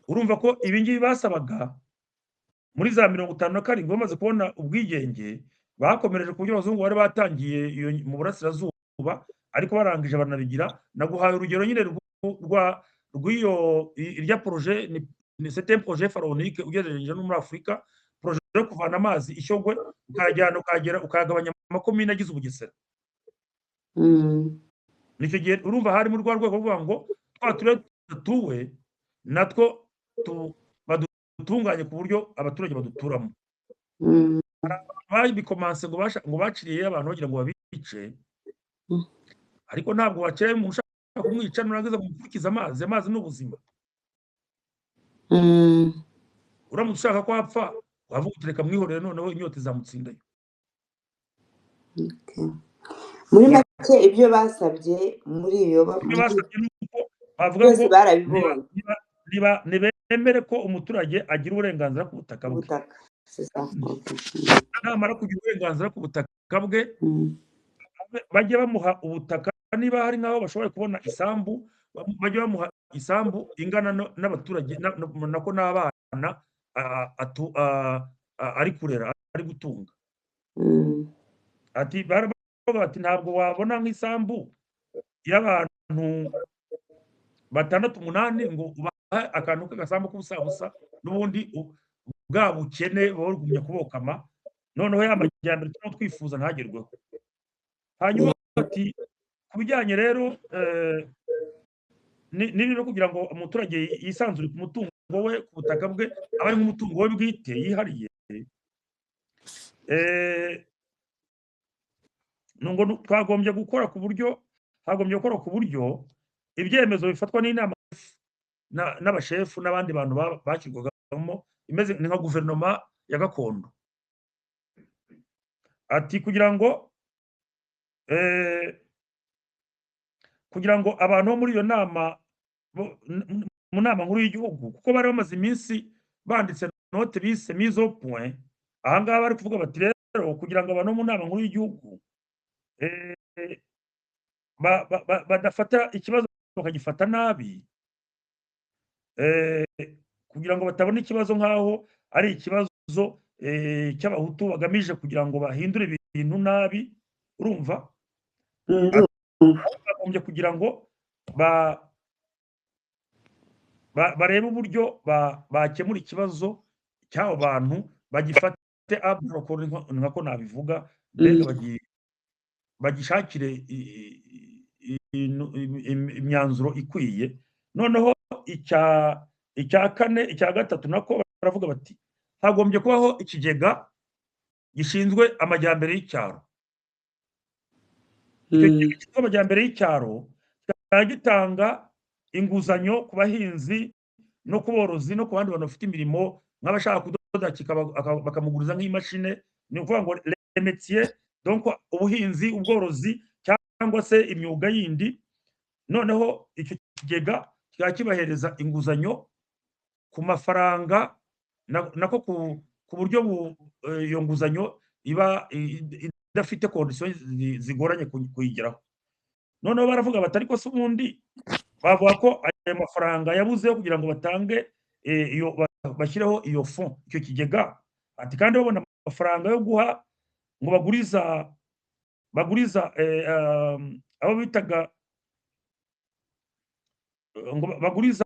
urumva ko ibi ngibi basabaga muri za 57 bamaze kubona ubwigenge bakomereje ku buryo abazungu bari batangiye mu burasirazuba ariko barangije banabigira. Naguhaye urugero nyine rw'iyo irya projet ni c'était un projet pharaonique ugereranyije no muri Afurika, projet yo kuvana amazi Ishyogwe ukayajyana ukayagabanya amakomine agize Ubugesera. Nicyo gihe urumva hari muri rwa rwego kuvuga ngo twa turere dutuwe natwo badutunganye ku buryo abaturage baduturamo. Babikomanse ngo baciriye abantu bagira ngo babice, ariko ntabwo waciraye umuntu ushaka kumwica nurangiza kumupfukiza amazi. Amazi ni ubuzima. Uramutse ushaka ko apfa wavuga uti reka mwihorere noneho inyota izamutsindayo. Muri make ibyo basabye muri iyo basabye nuko bavuga ngo nibemere ko umuturage agira uburenganzira ku butaka bwe. Namara kugira uburenganzira ku butaka bwe bajye bamuha ubutaka. Niba hari nk'aho bashoboye kubona isambu bajye bamuha isambu ingana n'abaturage nako n'abana ari kurera ari gutunga. Ati bati ntabwo wabona nk'isambu y'abantu 6-8 ngo ubahe akantu k'agasambu k'ubusabusa n'ubundi bwa bukene bagumya kubokama, noneho ya majyambere turimo twifuza ntagerweho. Hanyuma ati ku bijyanye rero no kugira ngo umuturage yisanzure ku mutungo we ku butaka bwe aba ari nk'umutungo we bwite yihariye, twagombye gukora ku buryo ibyemezo bifatwa n'inama n'abashefu n'abandi bantu bashyirwagamo imeze nka guverinoma ya gakondo. Ati kugira ngo abantu bo muri iyo nama mu nama nkuru y'igihugu, kuko bari bamaze iminsi banditse note bise mise au point, aha ngaha bari kuvuga bati rero kugira ngo abantu bo mu nama nkuru y'igihugu badafata ikibazo bakagifata nabi, kugira ngo batabona ikibazo nk'aho ari ikibazo cy'abahutu bagamije kugira ngo bahindure ibintu nabi. Urumva bagombye kugira ngo barebe uburyo bakemura ikibazo cy'abo bantu, bagifate nkako nabivuga, mbega bagishakire imyanzuro ikwiye. Noneho icya gatatu nako baravuga bati hagombye kubaho ikigega gishinzwe amajyambere y'icyaro. Icyo kigega gishinzwe amajyambere y'icyaro kikaba gitanga inguzanyo ku bahinzi no ku borozi no ku bandi bantu bafite imirimo, nk'abashaka kudoda bakamuguriza nk'imashini. Ni ukuvuga ngo les métiers, donc ubuhinzi, ubworozi cyangwa se imyuga yindi. Noneho icyo kigega kikaba kibahereza inguzanyo ku mafaranga nako ku buryo iyo nguzanyo iba idafite condition zigoranye kuyigeraho. Noneho baravuga bati ariko se ubundi bavuga ko ayo mafaranga yabuzeho kugira ngo batange bashyireho iyo fond, icyo kigega. Ati kandi babona amafaranga yo guha ngo baguriza abo bitaga ngo baguriza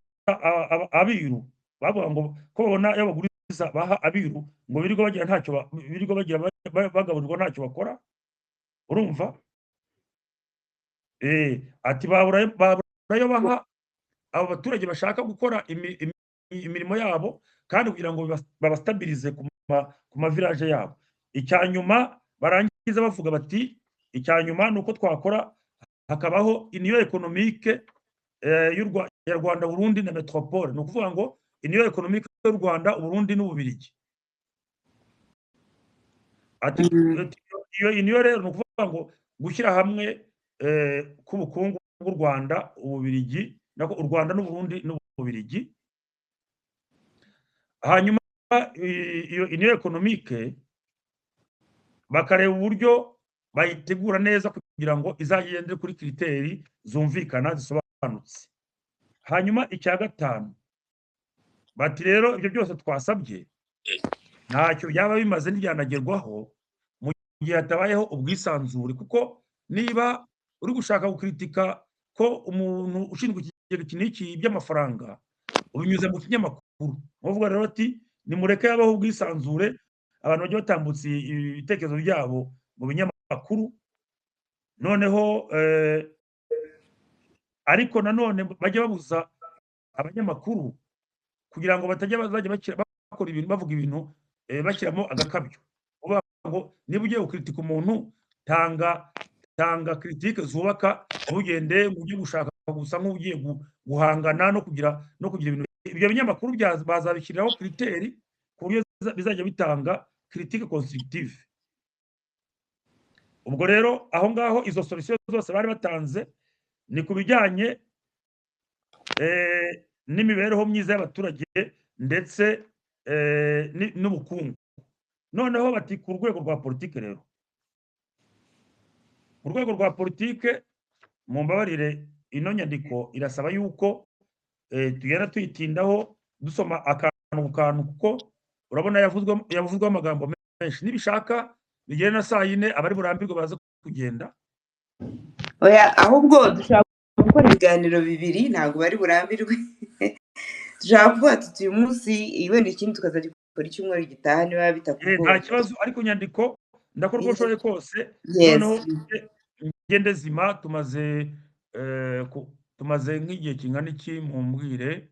abiru. Bavuga ngo ko babona iyo baguriza baha abiru ngo birirwa bagira bagaburirwa ntacyo bakora. Urumva? Ati baburayo baha abo baturage bashaka gukora imirimo yabo kandi kugira ngo babastabilize ku mavirage yabo. Icyanyuma barangiza bavuga bati icyanyuma ni uko twakora hakabaho union économique ya Rwanda, Burundi na Metropole. Ni ukuvuga ngo union économique y'u Rwanda, Burundi n'Ububirigi. Ati iyo union rero ni ukuvuga ngo gushyira hamwe k'ubukungu bw'u Rwanda, Ububirigi, nako u Rwanda n'Uburundi n'Ububirigi. Hanyuma iyo union économique bakareba uburyo bayitegura neza kugira ngo izagendere kuri criteri zumvikana zisobanutse. Hanyuma icya gatanu bati rero ibyo byose twasabye ntacyo byaba bimaze ntibyanagerwaho mu gihe hatabayeho ubwisanzure, kuko niba uri gushaka gukritika ko umuntu ushinzwe ikigega iki n'iki by'amafaranga ubinyuze mu kinyamakuru, bavuga rero ati nimureke habaho ubwisanzure, abantu bajye batambutsa ibitekerezo byabo mu binyamakuru, noneho ariko nanone bajye babuza abanyamakuru kugira ngo batajya bazajya bakora ibintu bavuga ibintu bashyiramo agakabyo, uvuga ngo niba ugiye gukritika umuntu tanga critique zubaka, ntugende ngo ujye gushaka gusa nk'ugiye guhangana no kugira ibintu. Ibyo binyamakuru bazabishyiriraho criteri ku buryo bizajya bitanga critique constructive. Ubwo rero aho ngaho izo solution zose bari batanze ni ku bijyanye n'imibereho myiza y'abaturage ndetse n'ubukungu. Noneho bati ku rwego rwa politike rero, mu rwego rwa politike mumbabarire, ino nyandiko irasaba yuko tugenda tuyitindaho dusoma akantu ku kantu, kuko urabona yavuzweho amagambo menshi, nibishaka bigere na saa yine abari burambirwe baza kugenda. Oya, ahubwo dushaka gukora ibiganiro bibiri, ntabwo bari burambirwe. Dushaka kuvuga tuti uyu munsi wenda ikindi tukazajya gukora icyumweru gitaha niba bitakugoye. Nta kibazo, ariko nyandiko ndakora uko nshoboye kose, noneho ngende zima. Tumaze nk'igihe kingana iki mumbwire?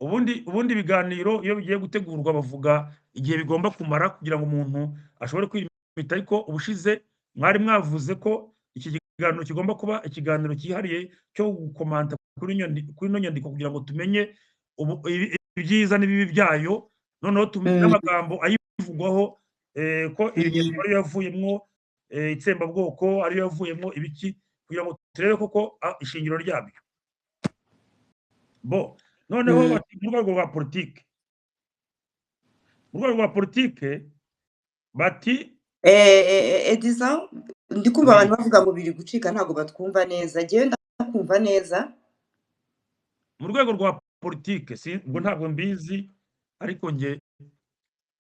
Ubundi ibiganiro iyo bigiye gutegurwa bavuga igihe bigomba kumara kugira ngo umuntu ashobore kwimita, ariko ubushize mwari mwavuze ko iki kiganiro kigomba kuba ikiganiro cyihariye cyo gukomanta kuri ino nyandiko kugira ngo tumenye ibyiza n'ibibi byayo, noneho tumenye amagambo ayivugwaho, ko iyi nyandiko ariyo yavuyemo itsembabwoko, ariyo yavuyemo ibiki, kugira ngo turebe koko ishingiro ryabyo. Noneho bati mu rwego rwa politike, bati Edison, ndi kumva abantu bavuga ngo biri gucika ntabwo batwumva neza, njyewe ndakumva neza. Mu rwego rwa politike ubwo ntabwo mbizi, ariko njye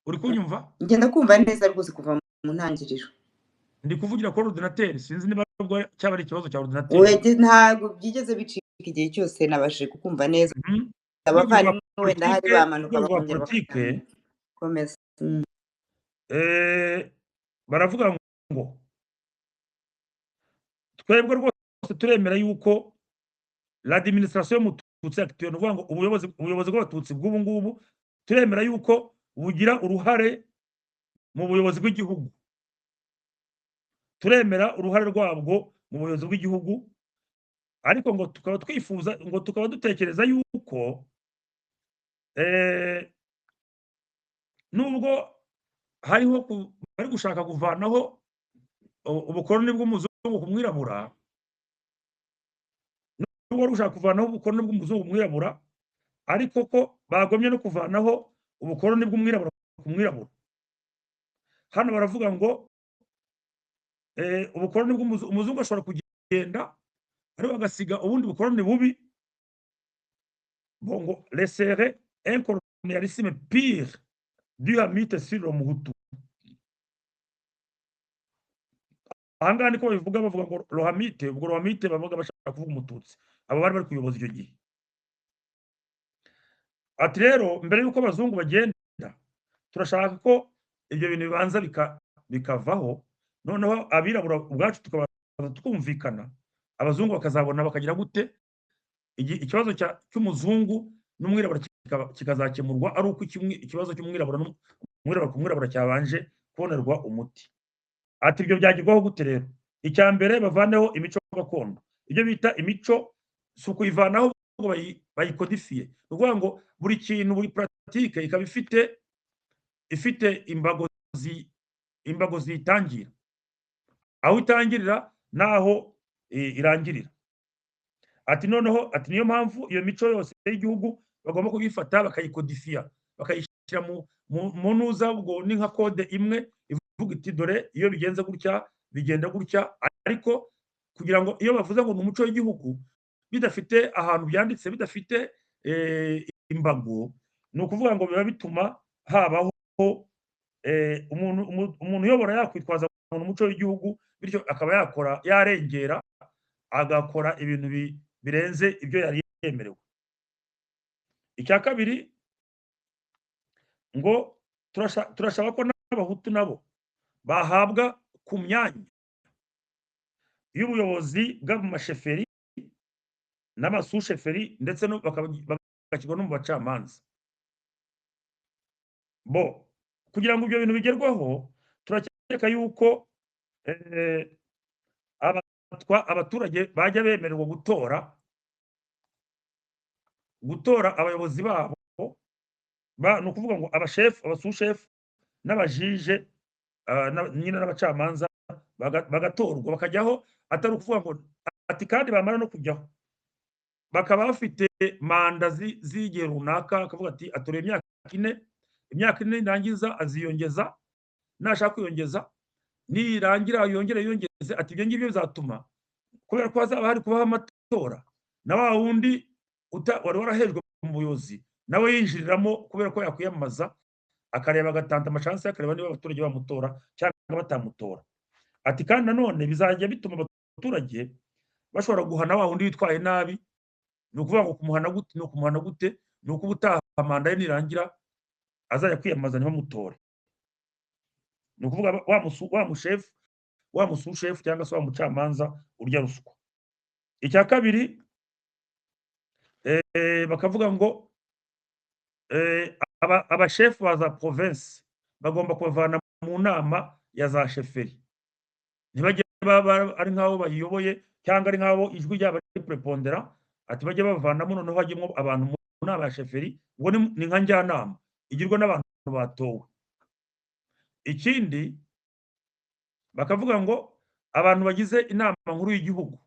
uri kunyumva? Njye ndakumva neza rwose kuva mu ntangiriro. Ndi kuvugira kuri ordinateur, sinzi niba cyaba ari ikibazo cya ordinateur. Ntabwo byigeze bicika igihe cyose, nabashije kukumva neza. Abavandimwe wenda hari bamanuka bakongera komeza. Baravuga ngo twebwe rwose turemera yuko l'administration y'umututsi actuelle, uvuga ngo ubuyobozi bw'abatutsi bw'ubu ngubu turemera yuko bugira uruhare mu buyobozi bw'igihugu, turemera uruhare rwabwo mu buyobozi bw'igihugu, ariko ngo tukaba twifuza, ngo tukaba dutekereza yuko nubwo hariho bari gushaka kuvanaho ubukoloni bw'umuzungu ku mwirabura, nubwo bari gushaka kuvanaho ubukoloni bw'umuzungu ku mwirabura, ariko ko bagomye no kuvanaho ubukoloni bw'umwirabura ku mwirabura. Hano baravuga ngo ubukoloni umuzungu ashobora kugenda ariko agasiga ubundi bukoloni bubi, ngo laisserait un colonialisme pire du hamite sur le Mobutu. Ahangaha niko bavuga ngo rohamite, ubwo rohamite bavuga bashaka kuvuga umututsi, abo bari kuyoboza icyo gihe. Ati rero mbere yuko abazungu bagenda, turashaka ko ibyo bintu bibanza bikavaho, noneho abirabura ubwacu tukabanza twumvikana, abazungu bakazabona bakagira gute, ikibazo cy'umuzungu n'umwirabura kikazakemurwa ari uko ikibazo cy'umwirabura ku mwirabura cyabanje kubonerwa umuti. Ati ibyo byagerwaho gute rero? Icya mbere bavaneho imico gakondo. Ibyo bita imico si ukuyivanaho ngo bayikodifiye, ni ukuvuga ngo buri kintu, buri pratique ikaba ifite imbago ziyitangira, aho itangirira n'aho irangirira. Ati noneho niyo mpamvu iyo mico yose y'igihugu bagomba kuyifata bakayikodifiya, bakayishyira mu ntuza, ubwo ni nka kode imwe ivuga iti dore iyo bigenze gutya bigenda gutya, ariko kugira ngo iyo bavuze ngo ni umuco w'igihugu bidafite ahantu byanditse, bidafite imbago, ni ukuvuga ngo biba bituma habaho umuntu uyobora yakwitwaza ngo ni umuco w'igihugu, bityo akaba yarengera agakora ibintu birenze ibyo yari yemerewe. Icya kabiri ngo turashaka ko n'abahutu nabo bahabwa ku myanya y'ubuyobozi bw'amasheferi n'amasusheferi ndetse bagashyirwa no mu bacamanza. Kugira ngo ibyo bintu bigerweho, turakeka yuko abaturage bajya bemererwa gutora abayobozi babo, ni ukuvuga ngo abashefu, abasushefu n'abajije nyine n'abacamanza bagatorwa bakajyaho, atari ukuvuga ngo ati kandi bamara no kujyaho bakaba bafite manda z'igihe runaka, akavuga ati atoreye imyaka ine nirangiza aziyongeza, nashaka kwiyongeza nirangira yongeze, ati ibyo ngibyo bizatuma kubera ko hazaba hari kubaho amatora, na wa wundi wari warahejwe mu buyobozi nawe yinjiriramo kubera ko yakwiyamamaza, akareba agatanta amashansi, akareba niba abaturage bamutora cyangwa batamutora. Ati kandi nanone bizajya bituma abaturage bashobora guhana wa wundi witwaye nabi. Ni ukuvuga ngo kumuhana gute? Ni uko ubutaha manda ye nirangira azajya kwiyamamaza ntibamutore. Ni ukuvuga wa mushefu, wa musushefu cyangwa se wa mucamanza urya ruswa. Icya kabiri bakavuga ngo abashefu ba za province bagomba kubavana mu nama ya za sheferi, ntibajye ari nk'aho bayiyoboye cyangwa ari nk'aho ijwi ryabo ari prepondera, ati bajye bavanamo, noneho hajyemo abantu mu nama ya sheferi, ubwo ni nka njyanama igirwa n'abantu batowe. Ikindi bakavuga ngo abantu bagize inama nkuru y'igihugu,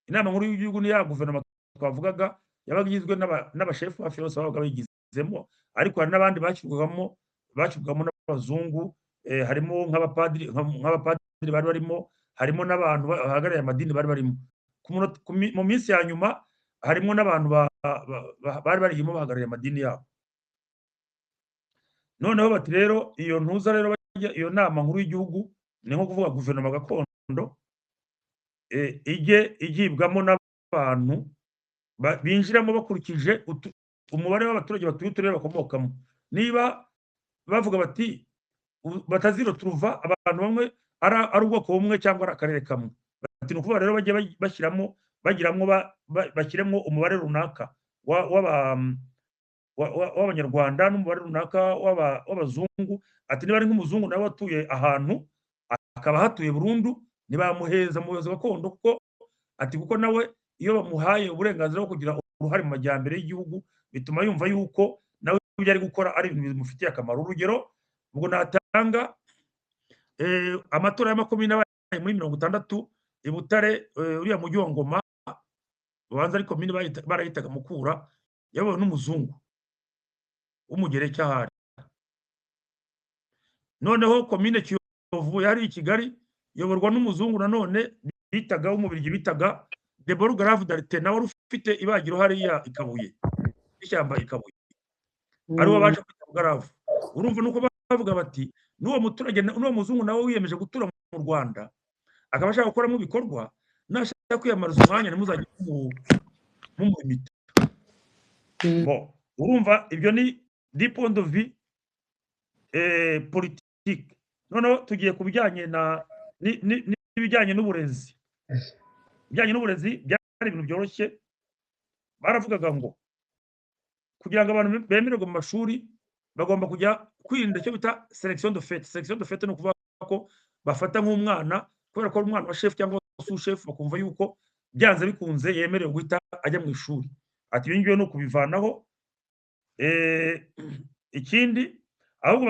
inama nkuru y'igihugu ni ya guverinoma twavugaga yabaga igizwe n'abashefu hafi bose babaga bayigizemo, ariko hari n'abandi bashyirwagamo n'abazungu, harimo nk'abapadiri bari barimo, harimo n'abantu bahagarariye amadini bari barimo. Mu minsi ya nyuma harimo n'abantu bari barimo bahagarariye amadini yabo. Noneho bati rero iyo ntuza rero iyo nama nkuru y'igihugu ni nko kuvuga guverinoma gakondo, ijye igibwamo n'abantu binjiramo bakurikije umubare w'abaturage batuye uturere bakomokamo. Niba bavuga bati bataziroturuva abantu bamwe ari ubwoko bumwe cyangwa ari akarere kamwe, bati ni ukuvuga rero bajye bashyiremo umubare runaka w'abanyarwanda n'umubare runaka w'abazungu. Ati niba ari nk'umuzungu nawe watuye ahantu akaba hatuye burundu, ntibamuheza mu buyobozi gakondo, kuko nawe iyo bamuhaye uburenganzira bwo kugira uruhare mu majyambere y'igihugu, bituma yumva yuko nawe ibyo ari gukora ari ibintu bimufitiye akamaro. Urugero ubwo natanga amatora ya 20 muri 60 i Butare, uriya mujyi wa Ngoma ubanza ari komine barayitaga Mukura, yayobowe n'umuzungu w'umugereki ahari. Noneho komine Kiyovu yari i Kigali yoborwa n'umuzungu nanone bitaga w'umubirigi bitaga Debora Grave Darite, nawe ufite ibagiro hariya i Kabuye, ishyamba i Kabuye, ariwo baje kwita Grave. Urumva nuko bavuga bati n'uwo muturage n'uwo muzungu nawe wiyemeje gutura mu Rwanda akaba ashaka gukoramo ibikorwa, nashaka kwiyamariza umwanya ntimuzajye mumwimita. Urumva ibyo ni du point de vue politique. Noneho tugiye ku bijyanye n'ibijyanye n'uburezi. Ibijyanye n'uburezi byari ibintu byoroshye. Baravugaga ngo kugira ngo abantu bemererwe mu mashuri bagomba kujya kwirinda icyo bita selection de fait. Selection de fait ni ukuvuga ko bafata nk'umwana kubera ko ari umwana wa chef cyangwa sous-chef, bakumva yuko byanze bikunze yemerewe guhita ajya mu ishuri. Ati ibi ngibi ni ukubivanaho. Ikindi ahubwo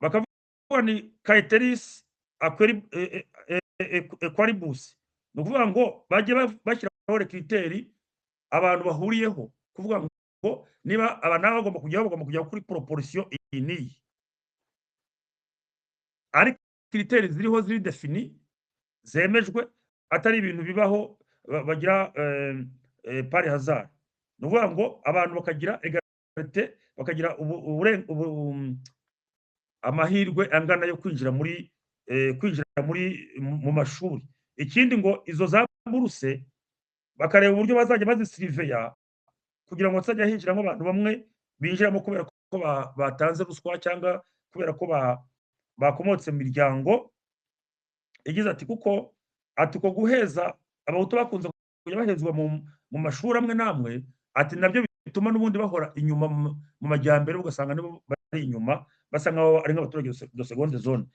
bakavuga ni caeteris equalibus, ni ukuvuga ngo bajye bashyiraho rekriteri abantu bahuriyeho, kuvuga ngo niba aba nabo bagomba kujya kuri proportion iyi n'iyi, ariko kriteri ziriho ziri defini zemejwe atari ibintu bibaho bagira par hasard. Ni ukuvuga ngo abantu bakagira egalite, bakagira amahirwe angana yo kwinjira mu mashuri. Ikindi ngo izo za buruse bakareba uburyo bazajya bazisiriveya kugira ngo hazajya hinjiramo abantu bamwe binjiramo kubera ko batanze ruswa cyangwa kubera ko bakomotse mu miryango igize ati kuko guheza abahutu bakunze kujya bahezwa mu mashuri amwe n'amwe, ati nabyo bituma n'ubundi bahora inyuma mu majyambere, ugasanga nibo bari inyuma basa nkaho ari nk'abaturage de seconde zone.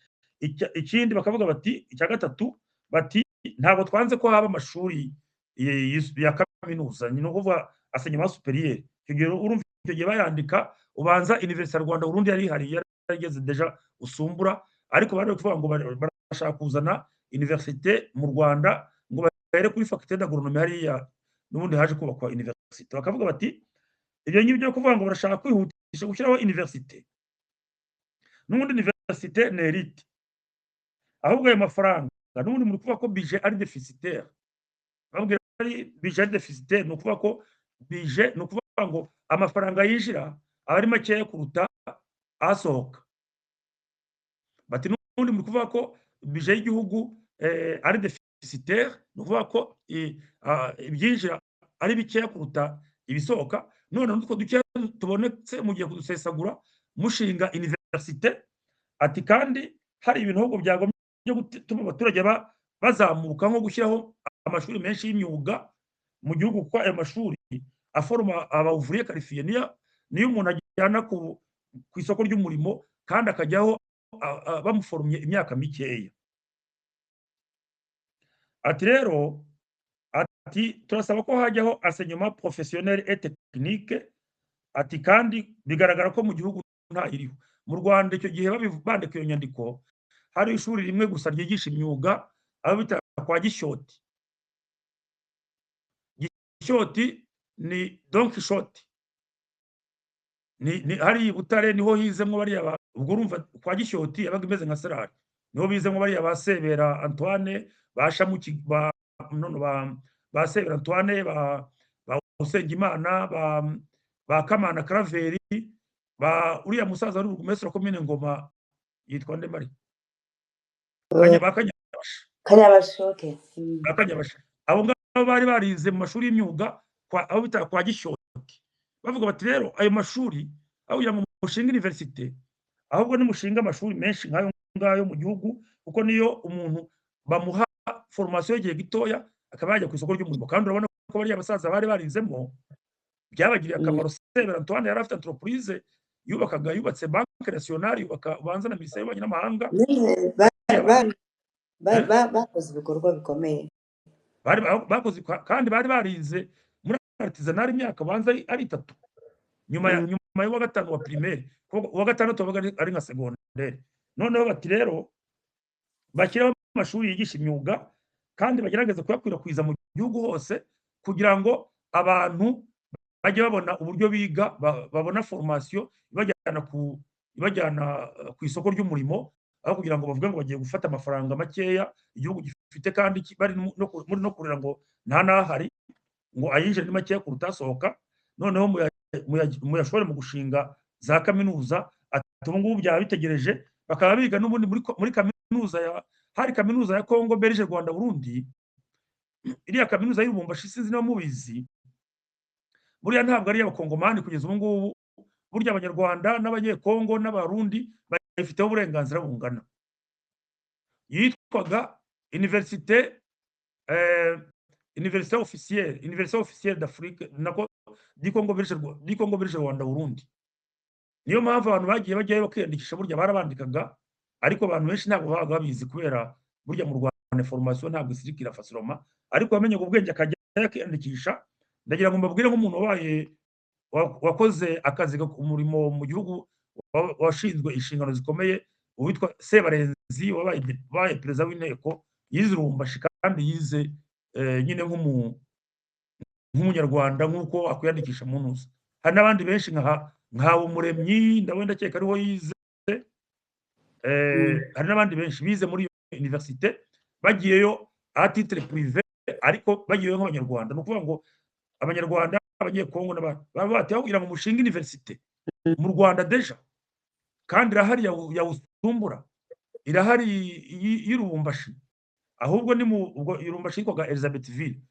Ikindi bakavuga bati, icya gatatu bati ntabwo twanze ko haba amashuri ya kaminuza, ni ukuvuga enseignement supérieur. Urumva icyo gihe bayandika ubanza Université Rwanda Burundi yari ihari yarageze deja usumbura, ariko bari kuvuga ngo barashaka kuzana université mu Rwanda ngo bahere kuri faculté d'agronomie hariya n'ubundi haje kubakwa université. Bakavuga bati ibyo ngibyo kuvuga ngo barashaka kwihutisha gushyiraho université, n'ubundi université ni élite, ahubwo ayo mafaranga n'ubundi muri kuvuga ko budget ari déficitaire. Babwira ari budget déficitaire, ni ukuvuga ko budget ni ukuvuga ngo amafaranga yinjira aba ari makeya kuruta asohoka. Bati n'ubundi muri kuvuga ko budget y'igihugu ari déficitaire, ni ukuvuga ko ibyinjira ari bikeya kuruta ibisohoka, none n'utwo dukeya tubonetse mugiye kudusesagura mushinga université. Ati kandi hari ibintu ahubwo byagombye gutuma abaturage bazamuka nko gushyiraho amashuri menshi y'imyuga mu gihugu, kuko ayo mashuri aforoma abavuriye qualifié, niyo umuntu ajyana ku isoko ry'umurimo kandi akajyaho bamuforumye imyaka mikeya. Ati rero turasaba ko hajyaho enseignement professionnel et technique. Ati kandi bigaragara ko mu gihugu nta iriho. Mu Rwanda icyo gihe bandika iyo nyandiko hari ishuri rimwe gusa ryigisha imyuga, aho bita kwa Gishyoti. Gishyoti ni Don Quixote, ni hari Butare, niho hizemwo bariya ubwo urumva kwa Gishyoti yabaga imeze nka Serari, niho bizemwo bariya ba Sebera Antoine, ba Shamuki, ba Sebera Antoine, ba Usengimana, ba Kamana Karaveri, ba uriya musaza wari burugumesitiri wa komine Ngoma yitwa nde Mari Kanyabasha. Okay. Kanyabasha. Abo ngabo bari barize mu mashuri y'imyuga aho bita kwa Gishyoti. Bavuga bati rero ayo mashuri aho kugira ngo mushinga université, ahubwo nimushinga amashuri menshi nk'ayo ngayo mu gihugu, kuko niyo umuntu bamuha formation y'igihe gitoya akaba yajya ku isoko ry'umurimo. Kandi urabona ko bariya basaza bari barizemo byabagiriye akamaro. Sebera Antoine yari afite entreprise yubatse Banque Nationale, yubaka ubanza na Minisiteri y'Ububanyi n'Amahanga. Bakoze ibikorwa bikomeye, bakoze kandi bari barize muri artisanal imyaka banza ari 3 nyuma y'uwa gatanu wa primaire, uwa gatandatu wabaga ari nka secondaire. Noneho bati rero bashyiraho amashuri yigisha imyuga kandi bagerageza kuyakwirakwiza mu gihugu hose kugira ngo abantu bajye babona uburyo biga, babona formation ibajyana ku isoko ry'umurimo, aho kugira ngo bavuge ngo bagiye gufata amafaranga makeya igihugu gifite kandi bari no kurira ngo nta nahari ngo ayinjire ni makeya kuruta asohoka. Noneho muyashore mu gushinga za kaminuza. Ati ubu ngubu byaba bitegereje bakaba biga n'ubundi muri kaminuza hari kaminuza ya Congo, Belge, Rwanda, Burundi. Iriya kaminuza y'Lubumbashi sinzi niba mubizi, buriya ntabwo ari iy'abakongomani kugeza ubu ngubu, burya abanyarwanda n'abanyekongo n'abarundi bayifiteho uburenganzira bungana. Yitwaga Université officielle d'Afrique du Congo Belge Rwanda Burundi. Niyo mpamvu abantu bagiye bajyayo bakiyandikisha, burya barabandikaga, ariko abantu benshi ntabwo babaga babizi kubera burya mu Rwanda formation ntabwo isirikira facilement, ariko wamenye ubwenge akajya yakiyandikisha. Ndagira ngo mbabwire nk'umuntu wakoze akazi umurimo mu gihugu, washinzwe inshingano zikomeye, uwitwa Sebarenzi wabaye perezida w'inteko, yize Lubumbashi kandi yize nyine nk'umunyarwanda nk'uko akwiyandikisha mu ntuza. Hari n'abandi benshi nka Umuremyi ndabona ndakeka ariho yize, hari n'abandi benshi bize muri iyo université bagiyeyo à titre privé ariko bagiyeyo nk'abanyarwanda. Ni ukuvuga ngo abanyarwanda, abanyekongo baba bati kugira ngo mushinga universite mu Rwanda deja, kandi irahari ya Usumbura, irahari y'Irubumbashi, ahubwo ni ubwo Irubumbashi yitwaga Elizabethville,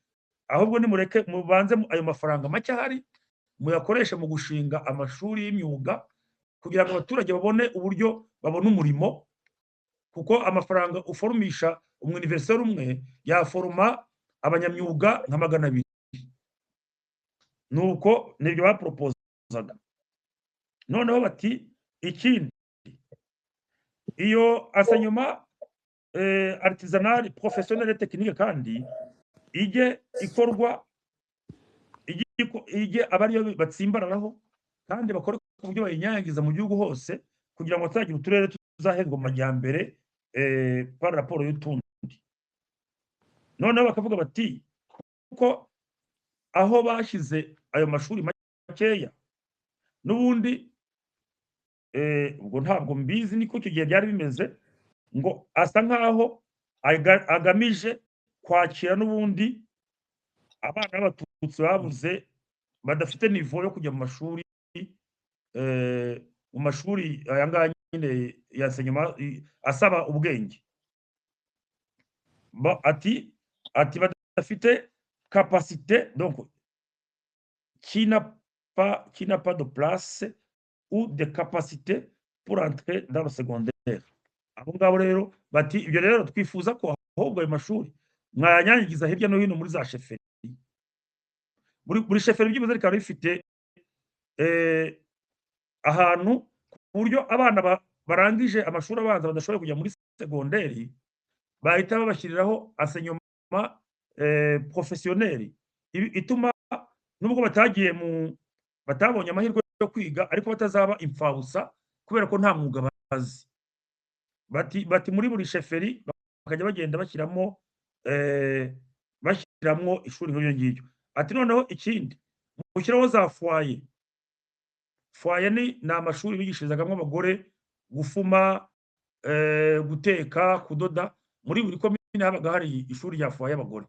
ahubwo nimureke mubanze ayo mafaranga make ahari muyakoreshe mu gushinga amashuri y'imyuga kugira ngo abaturage babone uburyo babona umurimo, kuko amafaranga uforumisha umwuniversite umwe yaforuma abanyamyuga nka 200. Nuko nibyo bapropozaga. Noneho bati ikindi, iyo enseignement artisanal professionnel et technique kandi ije ikorwa ije abariyo batsimbararaho kandi bakore ku buryo bayinyangiza mu gihugu hose kugira ngo tuzagire uturere tuzahezwa mu majyambere par rapport y'utundi. Noneho bakavuga bati kuko aho bashyize ayo mashuri makeya n'ubundi ubwo ntabwo mbizi niko icyo gihe byari bimeze, ngo asa nkaho agamije kwakira n'ubundi abana b'abatutsi babuze badafite nivo yo kujya mu mashuri aya ngaya nyine ya enseignement asaba ubwenge. Ati badafite capacité, donc qui n'a pas de place ou de capacité pour entrer dans le secondaire. Abo ngabo rero bati ibyo rero twifuza ko ahubwo ayo mashuri mwayanyangiza hirya no hino muri za sheferi, buri sheferi byibuze rikaba rifite ahantu ku buryo abana barangije amashuri abanza badashoboye kujya muri segonderi bahita babashyiriraho enseignement professionnel ituma nubwo batabonye amahirwe yo kwiga ariko batazaba imfabusa kubera ko nta mwuga bazi. Bati muri buri sheferi bakajya bagenda bashyiramo ishuri nk'iryo ngiryo. Ati noneho ikindi mushyiraho za foyer ni amashuri bigishirizagamo abagore gufuma, guteka, kudoda. Muri buri komine habaga hari ishuri rya foyer y'abagore.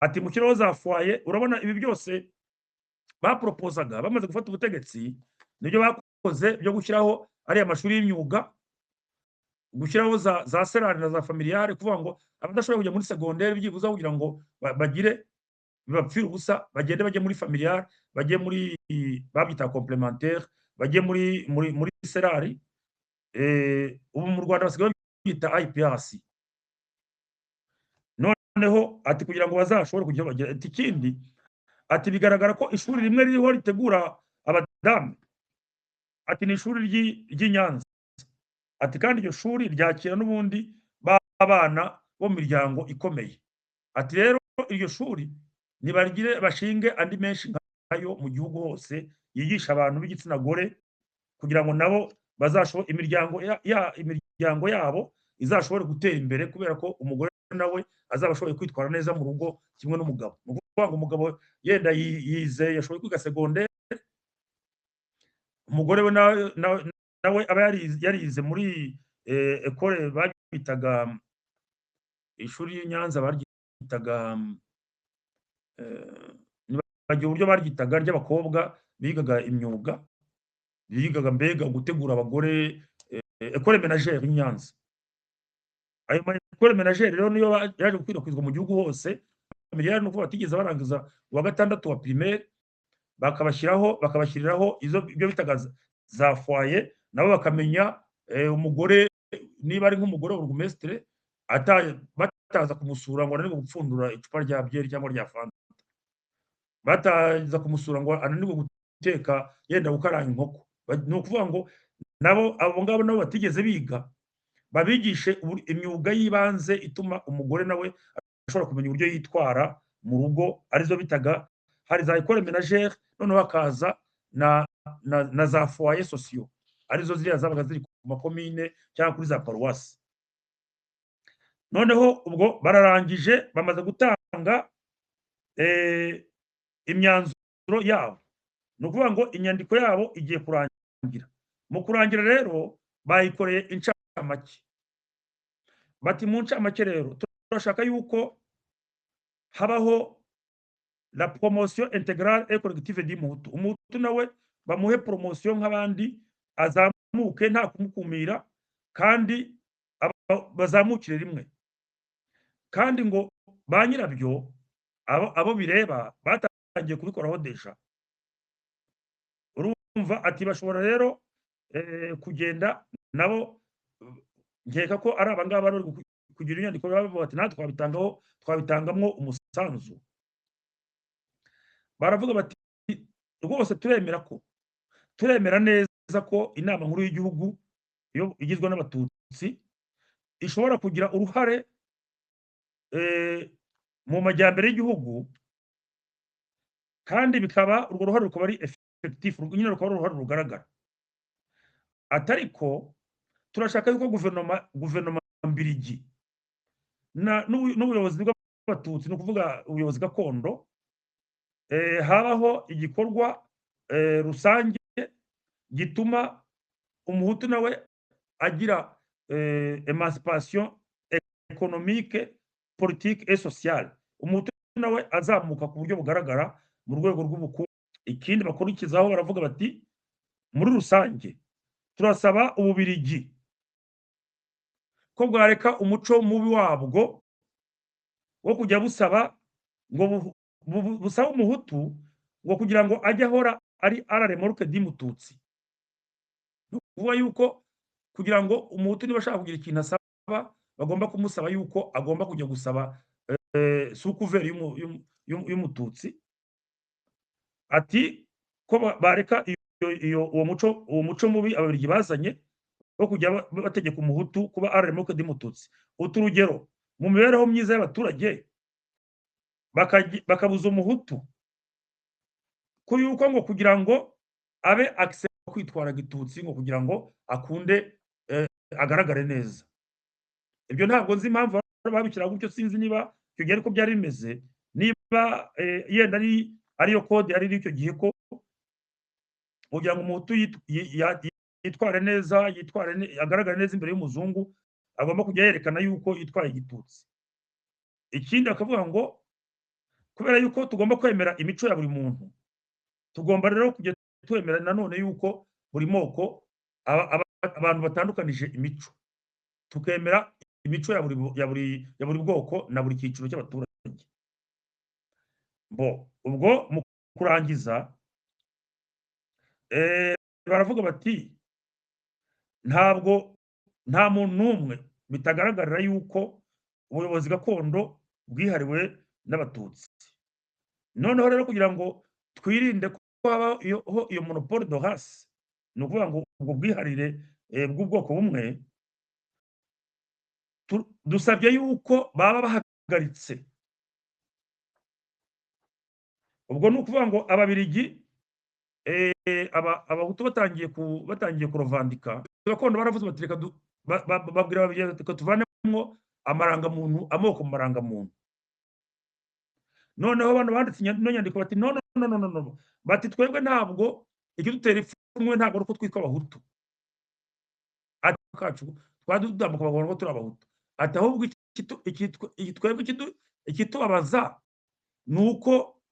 Ati mushyiraho za foyer. Urabona ibi byose bapropozaga bamaze gufata ubutegetsi, nibyo bakoze byo gushyiraho ariya mashuri y'imyuga, gushyiraho za serari na za familiare, kuvuga ngo abadashobora kujya muri segonderi byibuze kugira ngo bagire bibapfira ubusa bagende bajye muri familiare, bajye muri babyita complementaire, bajye muri serari. Ubu mu Rwanda basigaye babyita IPRC. Noneho ati kugira ngo bazashobore kujya bagira. Ati ikindi, ati bigaragara ko ishuri rimwe ririho ritegura abadamu, ati ni ishuri ry'i Nyanza. Ati kandi iryo shuri ryakira n'ubundi b'abana bo mu miryango ikomeye. Ati rero iryo shuri nibarigire bashinge andi menshi nkayo mu gihugu hose yigisha abantu b'igitsina gore kugira ngo nabo bazashobore imiryango yabo izashobore gutera imbere, kubera ko umugore nawe azaba ashoboye kwitwara neza mu rugo kimwe n'umugabo. Ni ukuvuga ngo umugabo yenda yize yashoboye kwiga segonderi, umugore we nawe aba yarize muri ekole bitaga ishuri y'i Nyanza baryitaga bagira uburyo baryitaga ry'abakobwa bigaga imyuga, bigaga mbega gutegura abagore, ekole menagere y'i Nyanza. Ayo ekole menagere rero niyo yaje gukwirakwizwa mu gihugu hose. Familiare nuko batigeze barangiza uwa gatandatu wa primaire, bakabashyiriraho ibyo bitaga za foyer, nabo bakamenya umugore niba ari nk'umugore wa burugumesitire bataza kumusura ngo ananirwe gupfundura icupa rya byeri cyangwa rya fanta, bataza kumusura ngo ananirwe guteka yenda gukaranga inkoko. Ni ukuvuga ngo nabo abo ngabo nabo batigeze biga babigishe imyuga y'ibanze ituma umugore nawe ashobora kumenya uburyo yitwara mu rugo, arizo bitaga hari za ekole menagere, noneho hakaza na za foyer sociaux, arizo ziriya zabaga ziri ku makomine cyangwa kuri za paruwasi. Noneho ubwo bararangije bamaze gutanga imyanzuro yabo, ni ukuvuga ngo inyandiko yabo igiye kurangira. Mu kurangira rero bayikoreye incamake, bati mu ncamake rero turashaka yuko habaho la promotion intégrale et collective d'umuhutu. Umuhutu nawe bamuhe promotion nk'abandi, azamuke nta kumukumira kandi bazamukire rimwe. Kandi ngo ba nyirabyo abo bireba batangiye kubikoraho deja. Urumva ati bashobora rero kugenda nabo, nkeka ko ari abangaba bari kugira inyandiko bavuga ati natwe twabitangamwo umusanzu. Baravuga bati rwose turemera neza ko inama nkuru y'igihugu yo igizwe n'abatutsi ishobora kugira uruhare mu majyambere y'igihugu, kandi bikaba urwo ruhare rukaba ari effectif, nyine rukaba ari uruhare rugaragara. Atariko turashaka yuko guverinoma mbirigi n'ubuyobozi bw'abatutsi, ni ukuvuga ubuyobozi gakondo, habaho igikorwa rusange gituma umuhutu nawe agira emancipation économique, politique et sociale. Umuhutu nawe azamuka ku buryo bugaragara mu rwego rw'ubukungu. Ikindi bakurikizaho baravuga bati muri rusange turasaba ububirigi ko bwareka umuco mubi wabwo wo kujya busaba ngo busaba umuhutu ngo kugira ngo ajye ahora ari à la remorque d'umututsi. Ni ukuvuga yuko kugira ngo umuhutu niba ashaka kugira ikintu asaba bagomba kumusaba yuko agomba kujya gusaba sous couvert y'umututsi. Ati ko bareka uwo muco mubi ababirigi bazanye wo kujya bategeka umuhutu kuba à la remorque d'umututsi. Uturugero mu mibereho myiza y'abaturage bakabuza umuhutu ko yuko ngo kugira ngo abe accès kwitwara gitutsi, ngo kugira ngo akunde agaragare neza. Ibyo ntabwo nzi impamvu babikira gutyo, sinzi niba icyo gihe ariko byari bimeze, niba yenda ariyo code ari icyo gihe ko kugira ngo umuhutu yitware neza, agaragare neza imbere y'umuzungu, agomba kujya yerekana yuko yitwaye igitutsi. Ikindi akavuga ngo kubera yuko tugomba kwemera imico ya buri muntu, tugomba rero kujya twemera nanone yuko buri moko abantu batandukanije imico, tukemera imico ya buri bwoko na buri cyiciro cy'abaturage. Ubwo mu kurangiza baravuga bati nta muntu n'umwe bitagaragarira yuko ubuyobozi gakondo bwihariwe n'abatutsi. Noneho rero kugira ngo twirinde ko habaho iyo monopole de race, ni ukuvuga ngo ubwo bwiharire bw'ubwoko bumwe, dusabye yuko baba bahagaritse. Ubwo ni ukuvuga ngo ababirigi abahutu batangiye kurovandika gakondo, baravuze bati reka babwira ababirigi reka tuvanemo amarangamuntu, amoko mu marangamuntu. Noneho abantu banditse nyandiko bati no, bati twebwe ntabwo ikidutera ipfunwe ntabwo ari uko twitwa abahutu, ati kacu twadutambuka babona ko turi abahutu, ati ahubwo twebwe ikitubabaza ni uko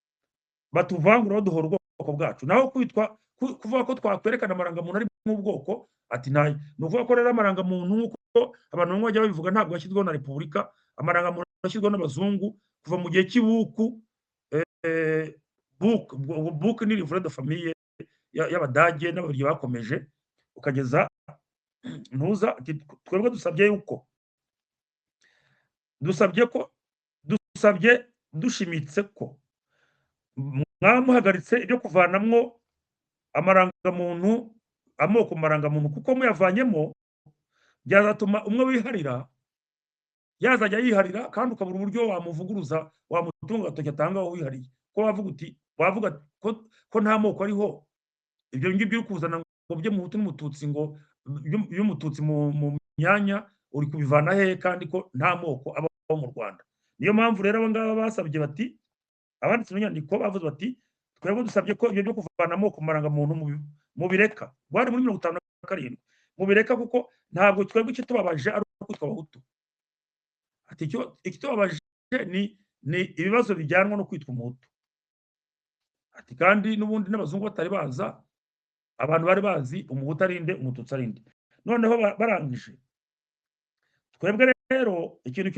batuvangura baduhora ubwoko bwacu, naho kuvuga ko twakwerekana amarangamuntu ari mu bwoko, ati ntayo. Ni ukuvuga ko rero amarangamuntu nk'uko abantu bamwe bajya babivuga ntabwo yashyizweho na repubulika, amarangamuntu yashyizweho n'abazungu kuva mu gihe cy'ibuku. Buku ni livre de famille y'abadage n'ababirigi bakomeje ukageza ntuza. Twebwe dusabye dushimitse ko mwamuhagaritse ibyo kuvanamwo amarangamuntu, amoko mu marangamuntu, kuko muyavanyemo byazatuma umwe wiharira yazajya yiharira, kandi ukabura uburyo wamuvuguruza, wamutunga agatoki atanga aho wihariye, ko wavuga ko nta moko ariho. Ibyo ngibyo uri kuzana ngo byo muhutu n'umututsi, ngo y'umututsi mu myanya uri kubivana hehe, kandi ko nta moko abaho mu Rwanda. Niyo mpamvu rero aba ngaba basabye bati, abanditse inyandiko bavuze bati twebwe dusabye ko ibyo byo kuvana amoko mu marangamuntu mubireka. Rwari muri 57 mubireka, kuko ntabwo twebwe icyo tubabaje ari uko twitwa abahutu. ati ikitubabaje ni ibibazo bijyanwa no kwitwa umuhutu, ati kandi n'ubundi n'abazungu batari baza abantu bari bazi umuhutu ari nde, umututsi ari nde. Noneho barangije, twebwe rero ikintu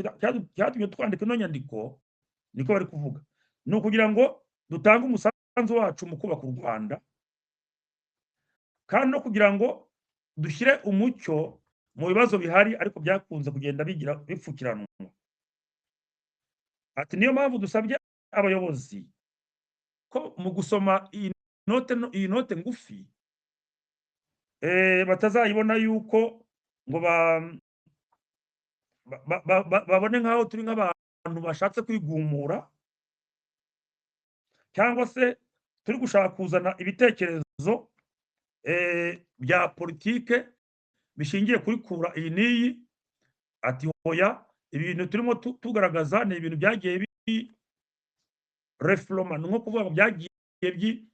cyatumye twandika ino nyandiko, niko bari kuvuga, ni ukugira ngo dutange umusanzu wacu mu kubaka u Rwanda, kandi no kugira ngo dushyire umucyo mu bibazo bihari ariko byakunze kugenda bipfukiranwa. Ati niyo mpamvu dusabye abayobozi ko mu gusoma iyi note ngufi batazayibona yuko ngo babone nk'aho turi nk'abantu bashatse kwigumura, cyangwa se turi gushaka kuzana ibitekerezo bya politike bishingiye kuri kura iyi n'iyi. Ati hoya, ibintu turimo tugaragaza ni ibintu byagiye refloma, nko kuvuga ngo byagiye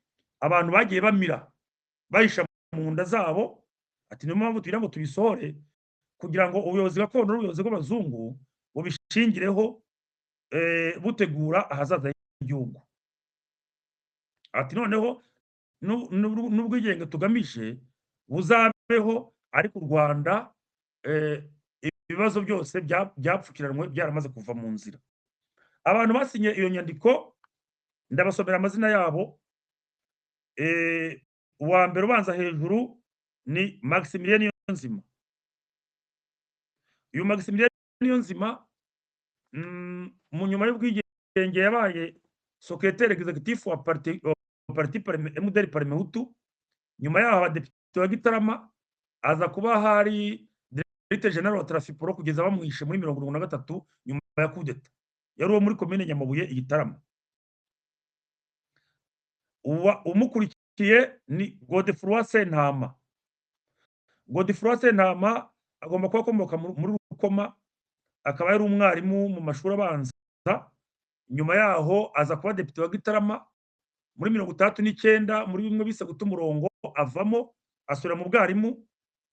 abantu bagiye bamira bahisha mu nda zabo. Ati niyo mpamvu tugira ngo tubisohore kugira ngo ubuyobozi gakondo n'ubuyobozi bw'abazungu bubishingireho butegura ahazaza h'igihugu. Ati noneho n'ubwigenge tugamije buzabeho, ariko u Rwanda ibibazo byose byapfukiranwe byaramaze kuva mu nzira. Abantu basinye iyo nyandiko ndabasomera amazina yabo. Uwa mbere ubanza hejuru ni Maximilien Niyonzima. Uyu Maximilien Niyonzima mu nyuma y'ubwigenge yabaye secrétaire executif wa parti MDR Parmehutu. Nyuma yaho abadepite wa Gitarama aza kuba hari directeur general wa Trafipro kugeza bamwishe muri 1973 nyuma ya coup d'etat. Yari uwo muri commune Nyamabuye i Gitarama. Umukurikiye ni Godefroid Sentama. Godefroid Sentama agomba kuba akomoka muri Rukoma, akaba yari umwarimu mu mashuri abanza. Nyuma yaho aza kuba depite wa Gitarama muri 1969 muri bimwe bise guta umurongo, avamo asubira mu bwarimu.